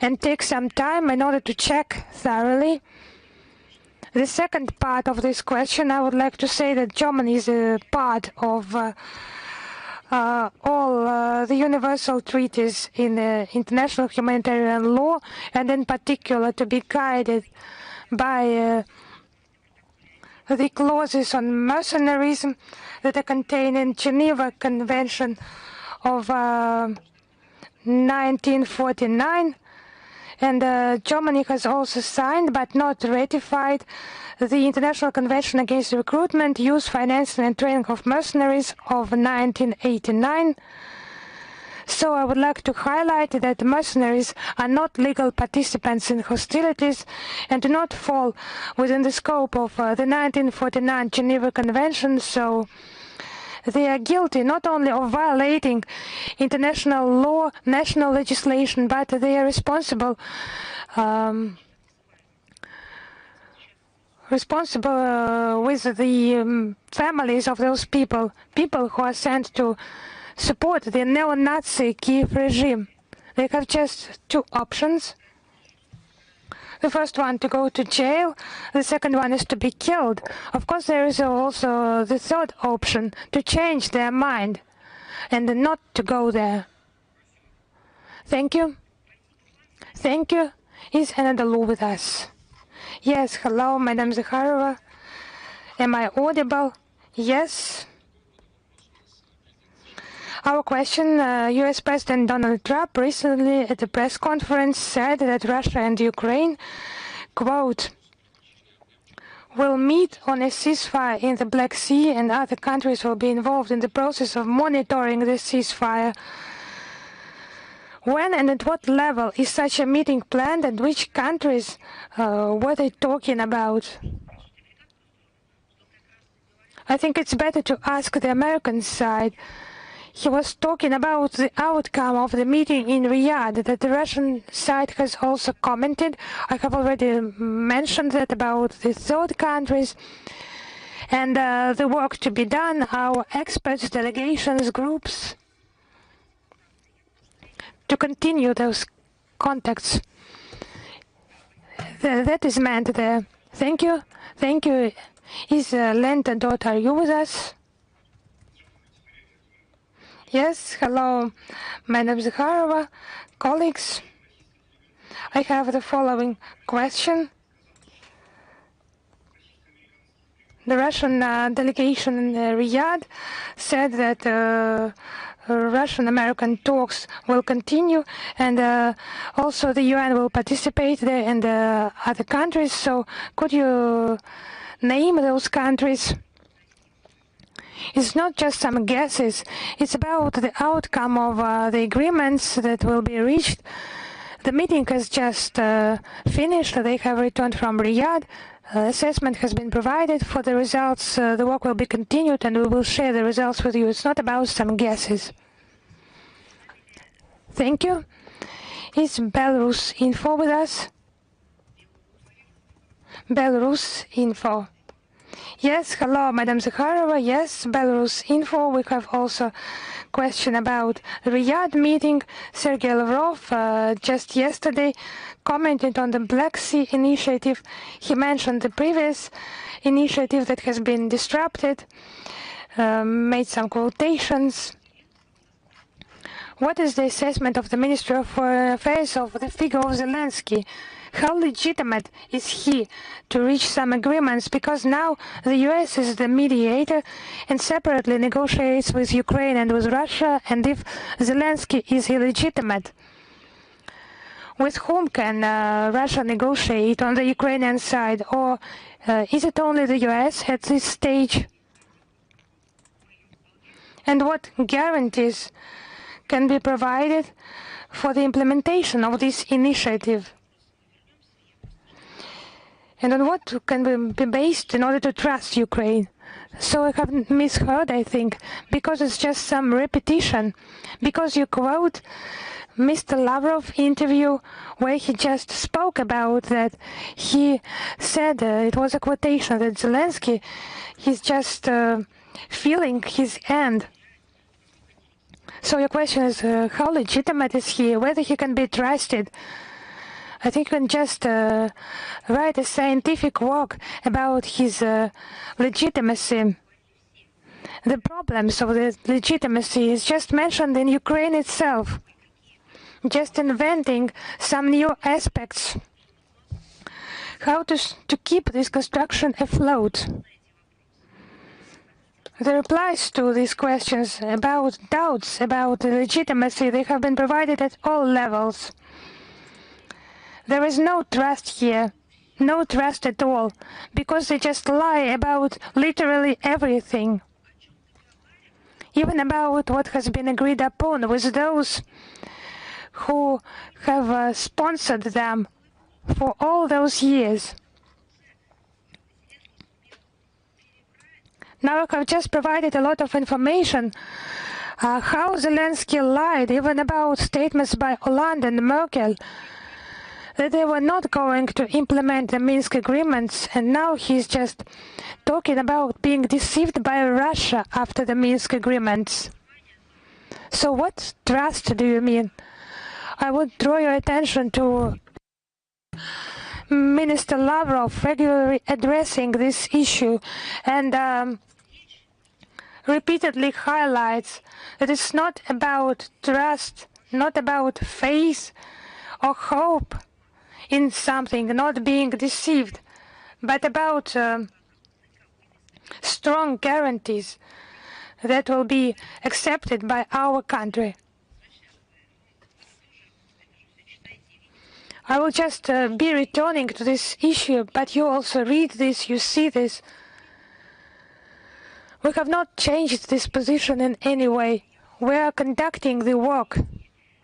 and take some time in order to check thoroughly. The second part of this question, I would like to say that Germany is a part of all the universal treaties in international humanitarian law, and in particular to be guided by the clauses on mercenarism that are contained in Geneva Convention of 1949. And Germany has also signed but not ratified the International Convention Against Recruitment, Use, Financing and Training of Mercenaries of 1989. So I would like to highlight that mercenaries are not legal participants in hostilities and do not fall within the scope of the 1949 Geneva Convention. So they are guilty not only of violating international law, national legislation, but they are responsible with the families of those people who are sent to support the neo-Nazi Kiev regime. They have just two options. The first one to go to jail, the second one is to be killed. Of course, there is also the third option, to change their mind and not to go there. Thank you. Thank you. Is Anadolu with us? Yes, hello, Madam Zakharova. Am I audible? Yes. Our question, US President Donald Trump recently at a press conference said that Russia and Ukraine, quote, will meet on a ceasefire in the Black Sea, and other countries will be involved in the process of monitoring the ceasefire. When and at what level is such a meeting planned, and which countries were they talking about? I think it's better to ask the American side. He was talking about the outcome of the meeting in Riyadh that the Russian side has also commented. I have already mentioned that about the third countries and the work to be done, our experts, delegations, groups, to continue those contacts. That is meant there. Thank you. Thank you. Is Lenta Dot, are you with us? Yes, hello, Madam Zakharova, colleagues. I have the following question. The Russian delegation in Riyadh said that Russian-American talks will continue, and also the UN will participate there and other countries. So could you name those countries? It's not just some guesses. It's about the outcome of the agreements that will be reached. The meeting has just finished. They have returned from Riyadh. Assessment has been provided for the results. The work will be continued, and we will share the results with you. It's not about some guesses. Thank you. Is Belarus Info with us? Belarus Info. Yes, hello, Madam Zakharova. Yes, Belarus Info. We have also question about Riyadh meeting. Sergei Lavrov just yesterday commented on the Black Sea initiative. He mentioned the previous initiative that has been disrupted, made some quotations. What is the assessment of the Ministry of Foreign Affairs of the figure of Zelensky? How legitimate is he to reach some agreements? Because now the US is the mediator and separately negotiates with Ukraine and with Russia. And if Zelensky is illegitimate, with whom can Russia negotiate on the Ukrainian side? Or is it only the US at this stage? And what guarantees can be provided for the implementation of this initiative? And on what can be based in order to trust Ukraine? So I have misheard, I think, because it's just some repetition. Because you quote Mr. Lavrov interview where he just spoke about that. He said, it was a quotation, that Zelensky, he's just feeling his end. So your question is, how legitimate is he, whether he can be trusted? I think you can just write a scientific work about his legitimacy. The problems of the legitimacy is just mentioned in Ukraine itself, just inventing some new aspects. How to keep this construction afloat? The replies to these questions about doubts about the legitimacy, they have been provided at all levels. There is no trust here, no trust at all, because they just lie about literally everything, even about what has been agreed upon with those who have sponsored them for all those years. Now I have just provided a lot of information how Zelensky lied even about statements by Hollande and Merkel that they were not going to implement the Minsk agreements, and now he's just talking about being deceived by Russia after the Minsk agreements. So what trust do you mean? I would draw your attention to Minister Lavrov regularly addressing this issue and repeatedly highlights that it's not about trust, not about faith or hope in something, not being deceived, but about strong guarantees that will be accepted by our country. I will just be returning to this issue, but you also read this, you see this. We have not changed this position in any way. We are conducting the work.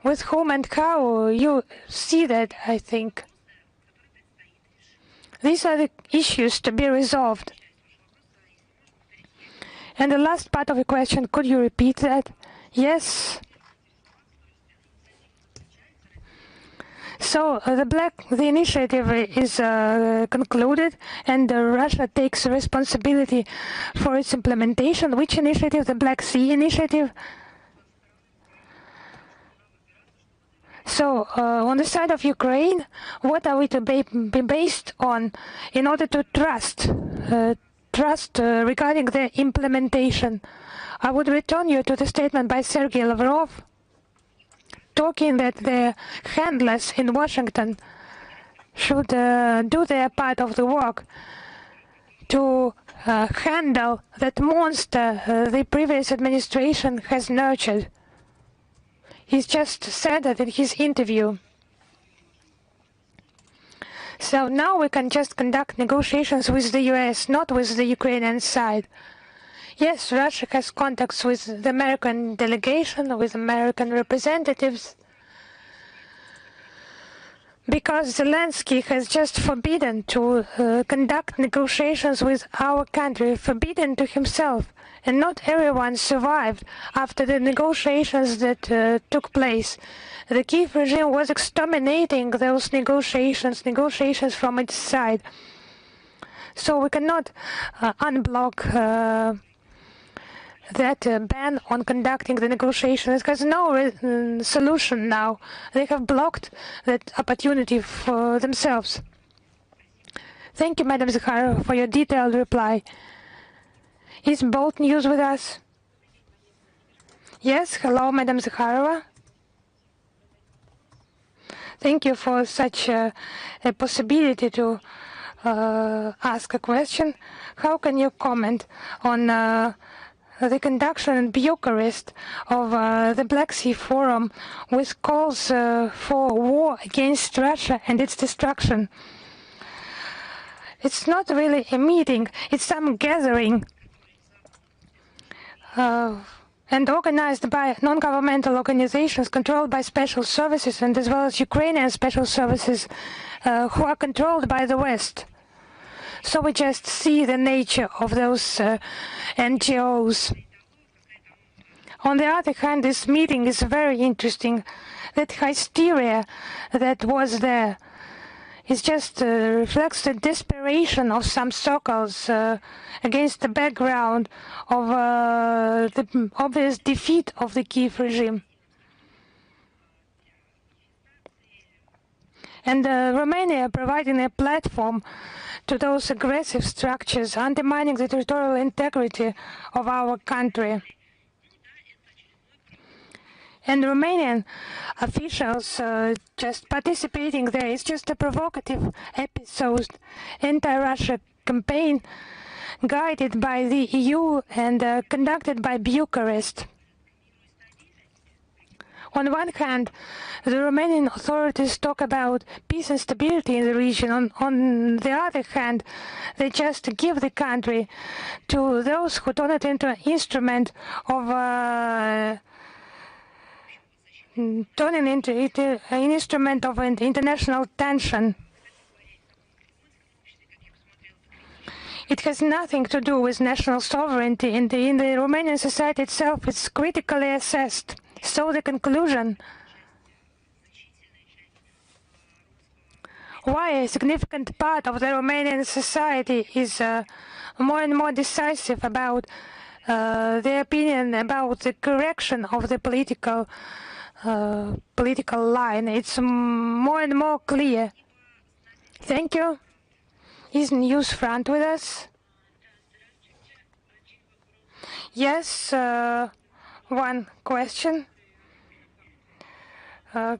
With whom and how, you see that, I think. These are the issues to be resolved. And the last part of the question, could you repeat that? Yes. So the initiative is concluded, and Russia takes responsibility for its implementation. Which initiative? The Black Sea initiative? So on the side of Ukraine, what are we to be based on in order to trust regarding the implementation? I would return you to the statement by Sergei Lavrov, talking that the handlers in Washington should do their part of the work to handle that monster the previous administration has nurtured. He's just said that in his interview. So now we can just conduct negotiations with the US, not with the Ukrainian side. Yes, Russia has contacts with the American delegation, with American representatives. because Zelensky has just forbidden to conduct negotiations with our country, forbidden to himself. And not everyone survived after the negotiations that took place. The Kiev regime was exterminating those negotiations from its side. So we cannot unblock that ban on conducting the negotiations. It has no solution now. They have blocked that opportunity for themselves. Thank you, Madam Zakharova, for your detailed reply. Is Bolt News with us? Yes, hello, Madam Zakharova. Thank you for such a possibility to ask a question. How can you comment on the conduction in Bucharest of the Black Sea Forum with calls for war against Russia and its destruction? It's not really a meeting, it's some gathering and organized by non-governmental organizations controlled by special services and as well as Ukrainian special services who are controlled by the West. So we just see the nature of those NGOs. On the other hand, this meeting is very interesting. That hysteria that was there is just reflects the desperation of some circles against the background of the obvious defeat of the Kiev regime. And Romania providing a platform to those aggressive structures, undermining the territorial integrity of our country. And Romanian officials just participating there. It's just a provocative episode, anti-Russia campaign guided by the EU and conducted by Bucharest. On one hand, the Romanian authorities talk about peace and stability in the region. On the other hand, they just give the country to those who turn it into an instrument of turning into it an instrument of an international tension. It has nothing to do with national sovereignty. In the Romanian society itself, it's critically assessed. So the conclusion, why a significant part of the Romanian society is more and more decisive about their opinion about the correction of the political line. It's more and more clear. Thank you. Is News Front with us? Yes, one question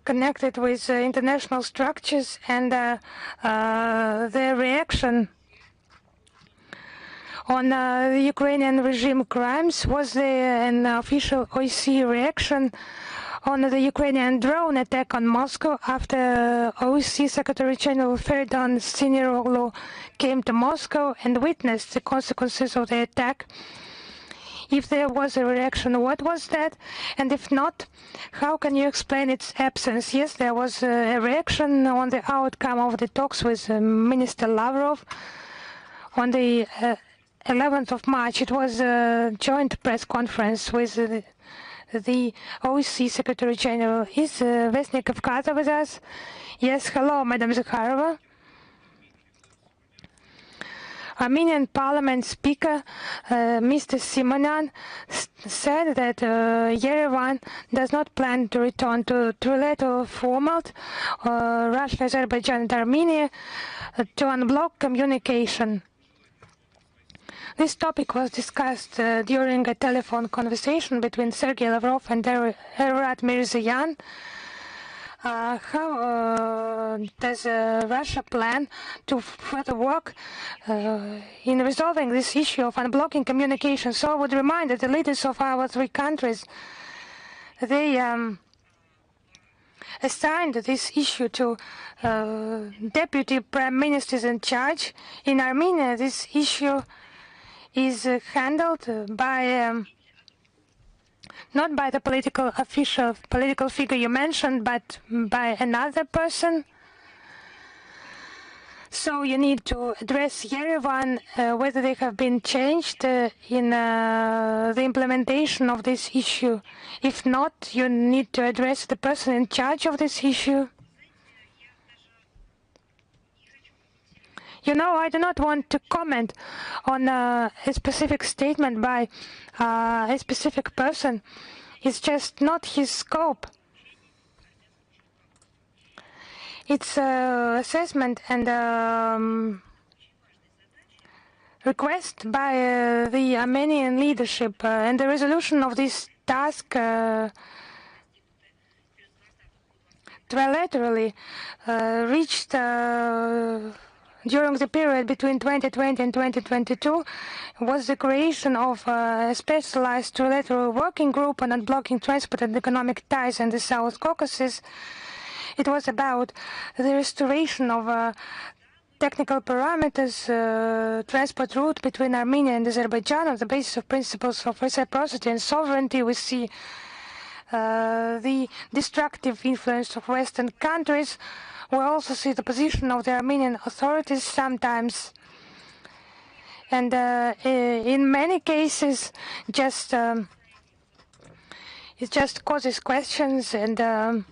connected with international structures and their reaction on the Ukrainian regime crimes. Was there an official OSCE reaction on the Ukrainian drone attack on Moscow after OSCE Secretary General Feridun Siniroglu came to Moscow and witnessed the consequences of the attack? If there was a reaction, what was that? And if not, how can you explain its absence? Yes, there was a reaction on the outcome of the talks with Minister Lavrov on the 11th of March. It was a joint press conference with the OSCE Secretary General. Is Vestnik Kavkaza with us? Yes, hello, Madam Zakharova. Armenian Parliament Speaker Mr. Simonan said that Yerevan does not plan to return to trilateral format Russia, Azerbaijan and Armenia to unblock communication. This topic was discussed during a telephone conversation between Sergei Lavrov and Erat Mirzayan. How does Russia plan to further work in resolving this issue of unblocking communication? So I would remind that the leaders of our three countries, they assigned this issue to deputy prime ministers in charge. In Armenia, this issue is handled by not by the political figure you mentioned, but by another person. So you need to address Yerevan whether they have been changed in the implementation of this issue. If not, you need to address the person in charge of this issue. You know, I do not want to comment on a specific statement by a specific person. It's just not his scope. It's assessment and request by the Armenian leadership, and the resolution of this task trilaterally reached during the period between 2020 and 2022 was the creation of a specialized trilateral working group on unblocking transport and economic ties in the South Caucasus. It was about the restoration of technical parameters, transport route between Armenia and Azerbaijan on the basis of principles of reciprocity and sovereignty. We see the destructive influence of Western countries. We also see the position of the Armenian authorities sometimes, and in many cases, it just causes questions. And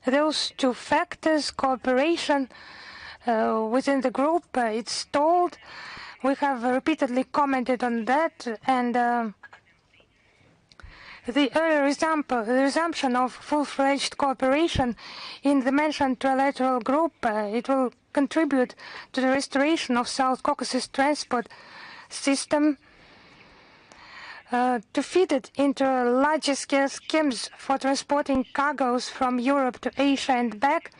those two factors, cooperation within the group, it's stalled. We have repeatedly commented on that, and the earlier resumption of full-fledged cooperation in the mentioned trilateral group, it will contribute to the restoration of South Caucasus transport system, to feed it into larger scale schemes for transporting cargoes from Europe to Asia and back,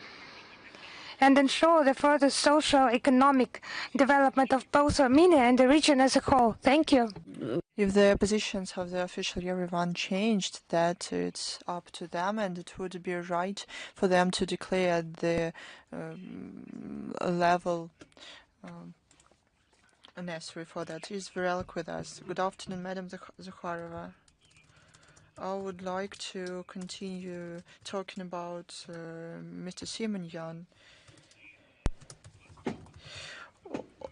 and ensure the further social economic development of both Armenia and the region as a whole. Thank you. If the positions of the official Yerevan changed, that it's up to them, and it would be right for them to declare the level necessary for that. Is Virelk with us? Good afternoon, Madam Zakharova. I would like to continue talking about Mr. Simonyan.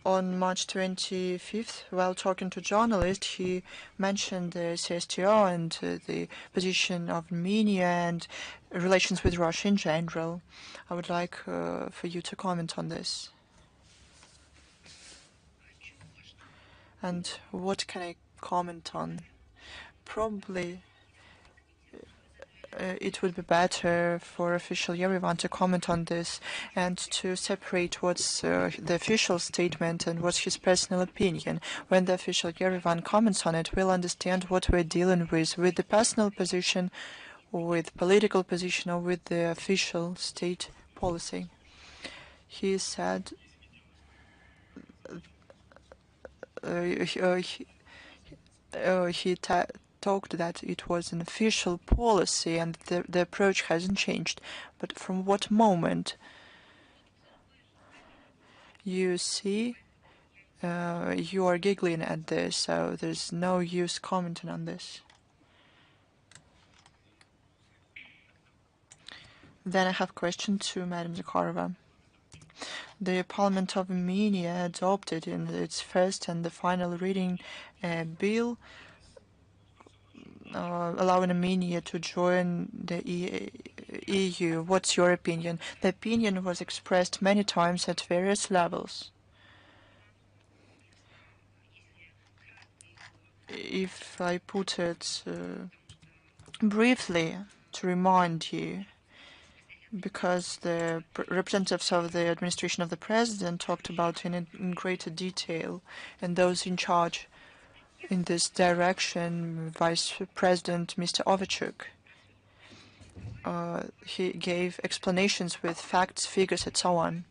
On March 25th, while talking to journalists, he mentioned the CSTO and the position of Armenia and relations with Russia in general. I would like for you to comment on this. And what can I comment on? Probably it would be better for official Yerevan to comment on this and to separate what's the official statement and what's his personal opinion. When the official Yerevan comments on it, we'll understand what we're dealing with the personal position, or with political position, or with the official state policy. He said he talked that it was an official policy and the approach hasn't changed. But from what moment? You see, you are giggling at this, so there's no use commenting on this. Then I have a question to Madam Zakharova. The Parliament of Armenia adopted in its first and the final reading a bill allowing Armenia to join the EU. What's your opinion? The opinion was expressed many times at various levels. If I put it briefly to remind you, because the representatives of the administration of the president talked about it in greater detail, and those in charge in this direction, Vice President Mr. Ovechuk, he gave explanations with facts, figures, and so on.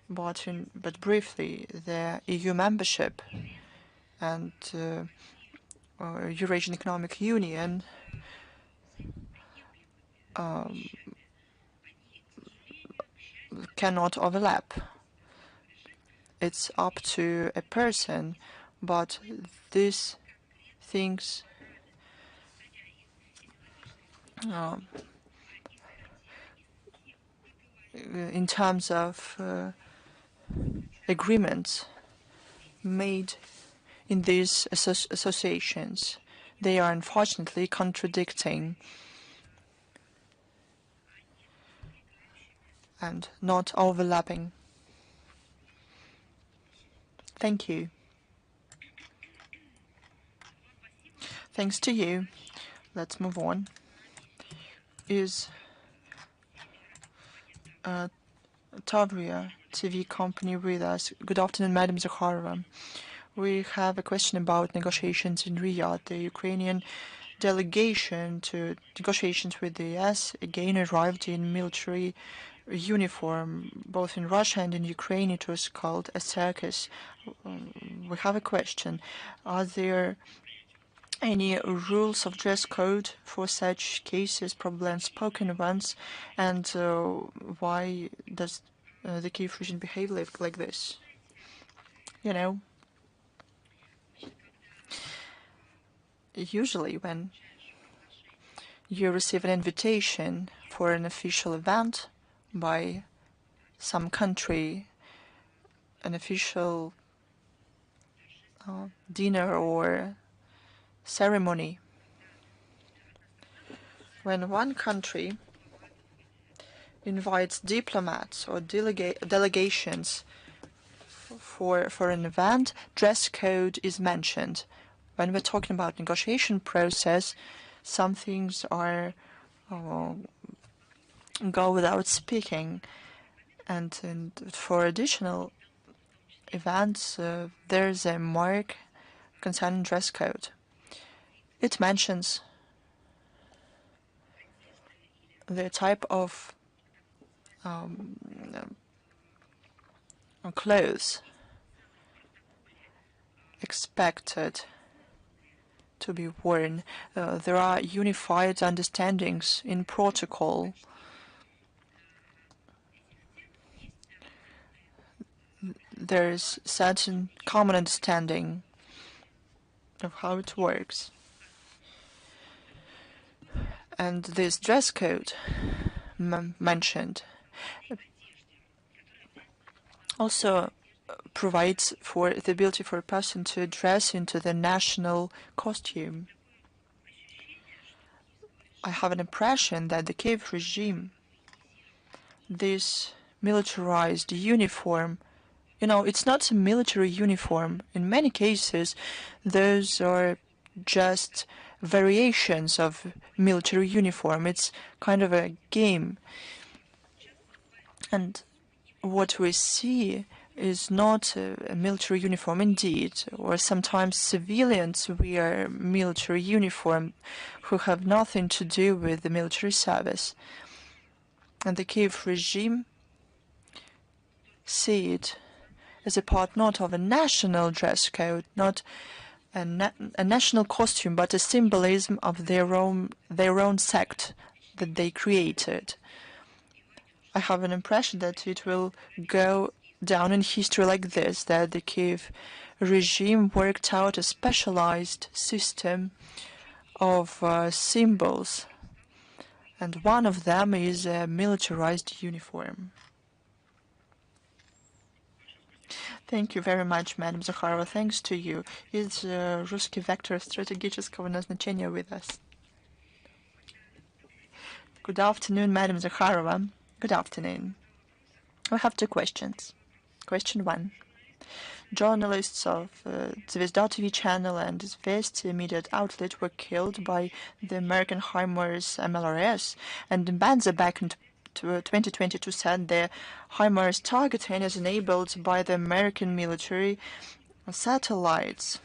But briefly, the EU membership and Eurasian Economic Union cannot overlap. It's up to a person, but these things in terms of agreements made in these associations. They are unfortunately contradicting and not overlapping. Thank you. Thanks to you. Let's move on. Is Tavria TV company with us? Good afternoon, Madam Zakharova. We have a question about negotiations in Riyadh. The Ukrainian delegation to negotiations with the US again arrived in military uniform, both in Russia and in Ukraine. It was called a circus. We have a question. Are there any rules of dress code for such cases, probably unspoken ones, and why does the Kiev region behave like this? You know, usually when you receive an invitation for an official event by some country, an official dinner or ceremony, when one country invites diplomats or delegations for an event, dress code is mentioned. When we're talking about negotiation process, some things are go without speaking, and for additional events, there's a mark concerning dress code. It mentions the type of clothes expected to be worn. There are unified understandings in protocol. There is certain common understanding of how it works. And this dress code mentioned also provides for the ability for a person to dress into the national costume. I have an impression that the Kiev regime, this militarized uniform, it's not a military uniform. In many cases, those are just variations of military uniform. It's kind of a game. And what we see is not a military uniform indeed, or sometimes civilians wear military uniform who have nothing to do with the military service. And the Kiev regime see it as a part not of a national dress code, not a national costume, but a symbolism of their own sect that they created. I have an impression that it will go down in history like this, that the Kiev regime worked out a specialized system of symbols, and one of them is a militarized uniform. Thank you very much, Madam Zakharova. Thanks to you. Is Русский вектор стратегического назначения with us? Good afternoon, Madam Zakharova. Good afternoon. We have two questions. Question one. Journalists of Zvezda TV channel and Zvesti media outlet were killed by the American HIMARS MLRS, and Mbanza back in 2022 said the HIMARS targeting is enabled by the American military satellites.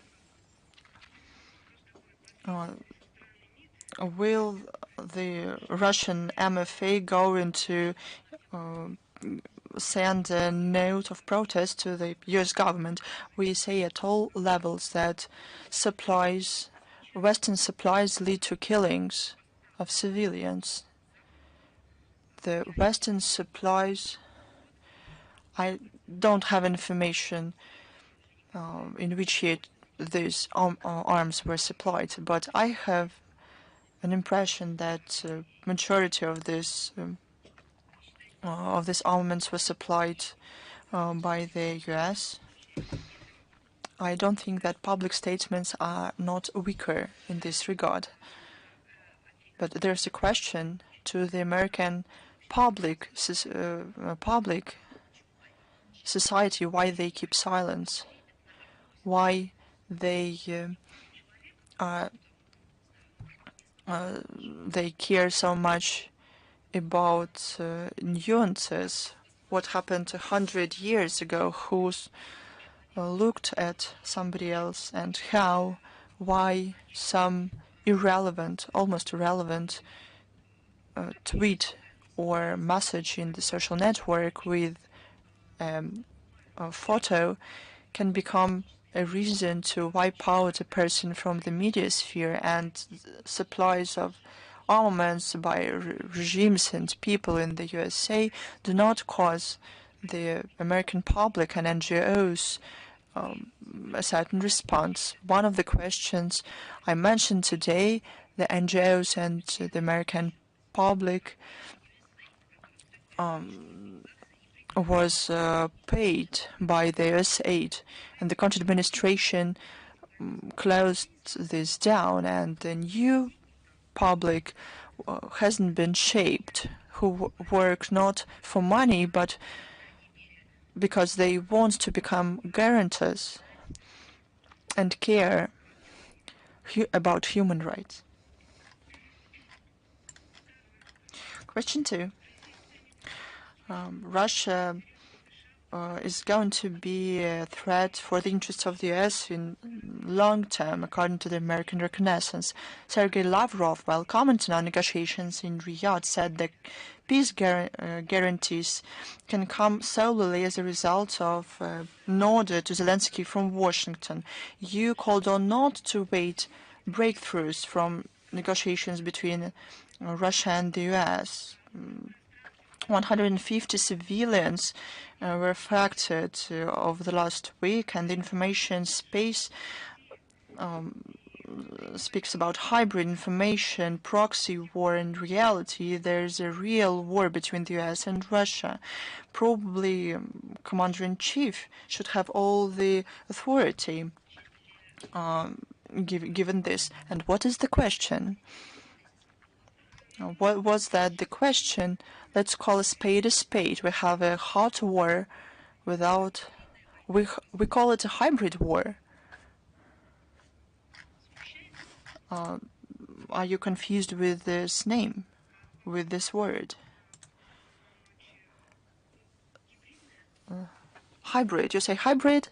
Will the Russian MFA go into send a note of protest to the US government? We say at all levels that Western supplies lead to killings of civilians. The Western supplies, I don't have information in which year these arms were supplied, but I have an impression that majority of these armaments were supplied by the US. I don't think that public statements are not weaker in this regard. But there's a question to the American public society why they keep silence, why they care so much about nuances. What happened 100 years ago? Who's looked at somebody else, and how, why some irrelevant, almost irrelevant tweet or message in the social network with a photo can become a reason to wipe out a person from the media sphere, and supplies of armaments by regimes and people in the USA do not cause the American public and NGOs a certain response. One of the questions I mentioned today, the NGOs and the American public was paid by the US aid, and the country administration closed this down, and the new public hasn't been shaped, who work not for money but because they want to become guarantors and care about human rights. Question 2. Russia is going to be a threat for the interests of the US in long term, according to the American reconnaissance. Sergei Lavrov, while commenting on negotiations in Riyadh, said that peace guarantees can come solely as a result of an order to Zelensky from Washington. You called on not to wait breakthroughs from negotiations between Russia and the US. 150 civilians were affected over the last week, and the information space speaks about hybrid information, proxy war. In reality, there's a real war between the US and Russia. Probably Commander-in-Chief should have all the authority given this. And what is the question? What was that the question? Let's call a spade a spade. We have a hot war without... We call it a hybrid war. Are you confused with this name, with this word? Hybrid. You say hybrid?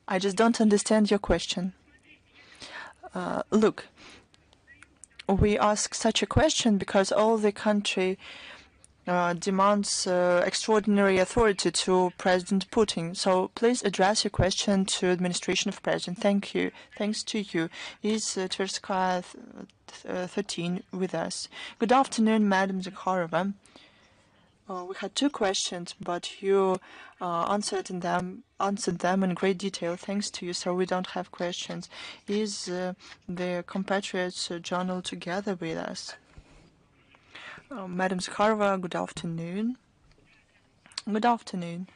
I just don't understand your question. Look, we ask such a question because all the country demands extraordinary authority to President Putin. So please address your question to administration of President. Thank you. Thanks to you. Is Tverskaya 13 with us? Good afternoon, Madam Zakharova. We had 2 questions, but you answered them in great detail. Thanks to you, so we don't have questions. Is the compatriots journal together with us? Madam Zakharova, good afternoon. Good afternoon.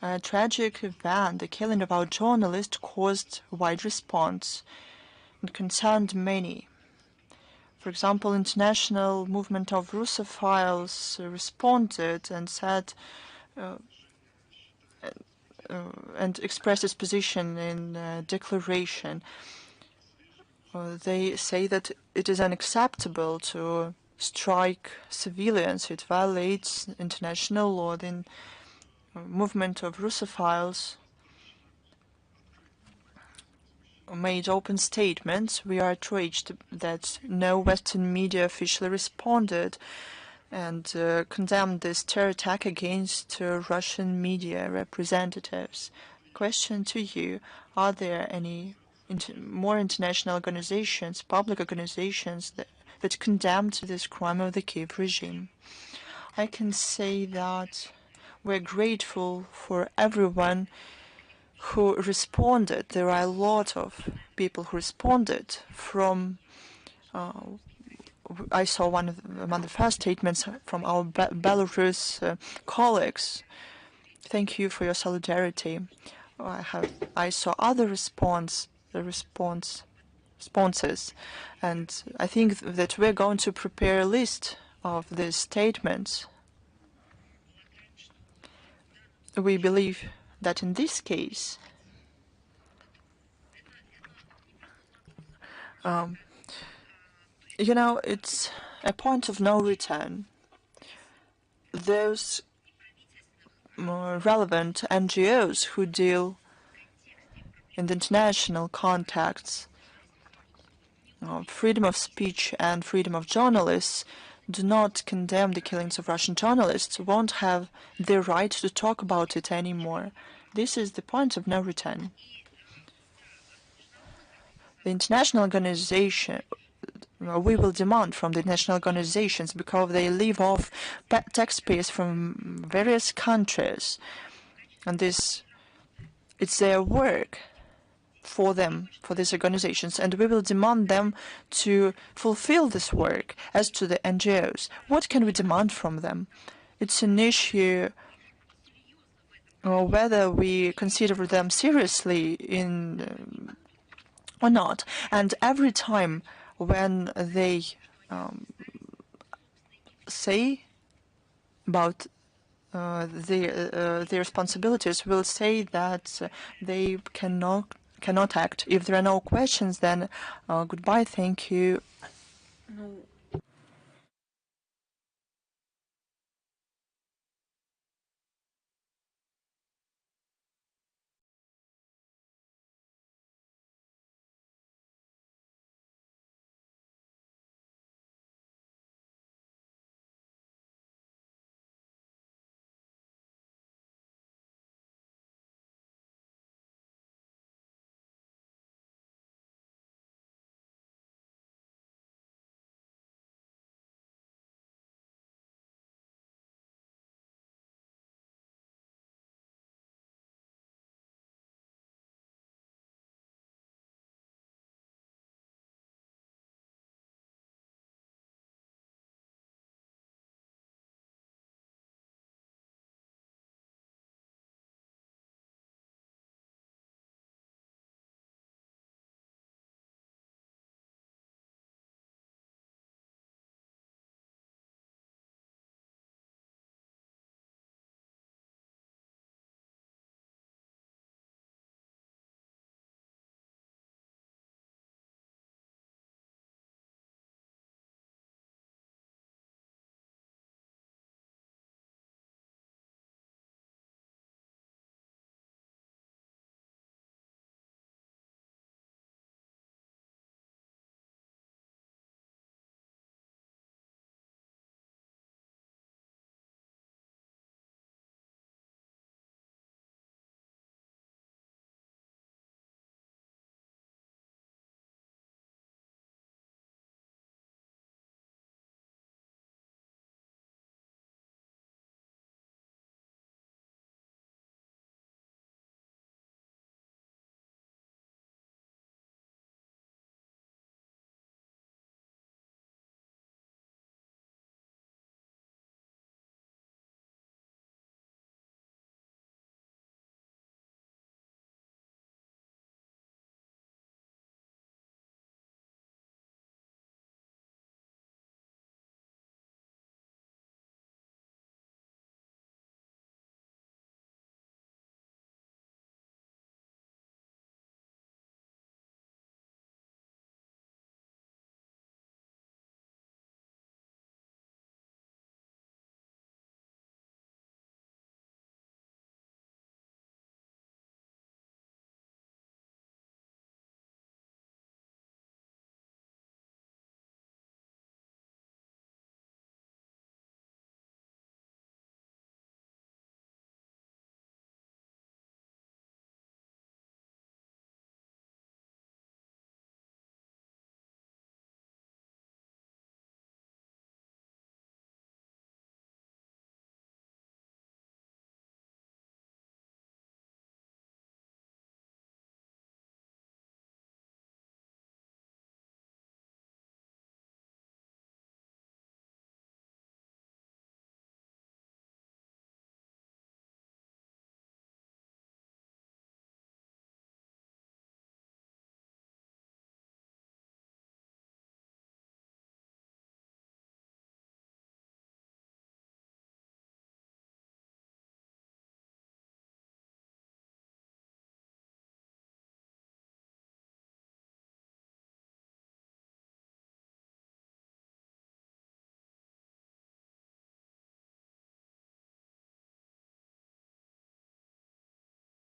A tragic event, the killing of our journalist, caused wide response and concerned many. For example, international movement of Russophiles responded and said and expressed its position in a declaration. They say that it is unacceptable to strike civilians. It violates international law. The movement of Russophiles made open statements. We are outraged that no Western media officially responded and condemned this terror attack against Russian media representatives. Question to you, are there any more international organizations, public organizations that condemned this crime of the Kiev regime? I can say that we're grateful for everyone who responded. There are a lot of people who responded from I saw among the first statements from our Belarus colleagues. Thank you for your solidarity. I saw other responses, and I think that we're going to prepare a list of these statements. We believe that in this case, it's a point of no return. Those more relevant NGOs who deal in the international contacts of freedom of speech and freedom of journalists do not condemn the killings of Russian journalists, won't have the right to talk about it anymore. This is the point of no return. The international organization, we will demand from the international organizations, because they live off taxpayers from various countries, and it's their work for them, for these organizations, and we will demand them to fulfill this work. As to the NGOs, what can we demand from them? It's an issue whether we consider them seriously or not. And every time when they say about the responsibilities, will say that they cannot act. If there are no questions, then goodbye. Thank you.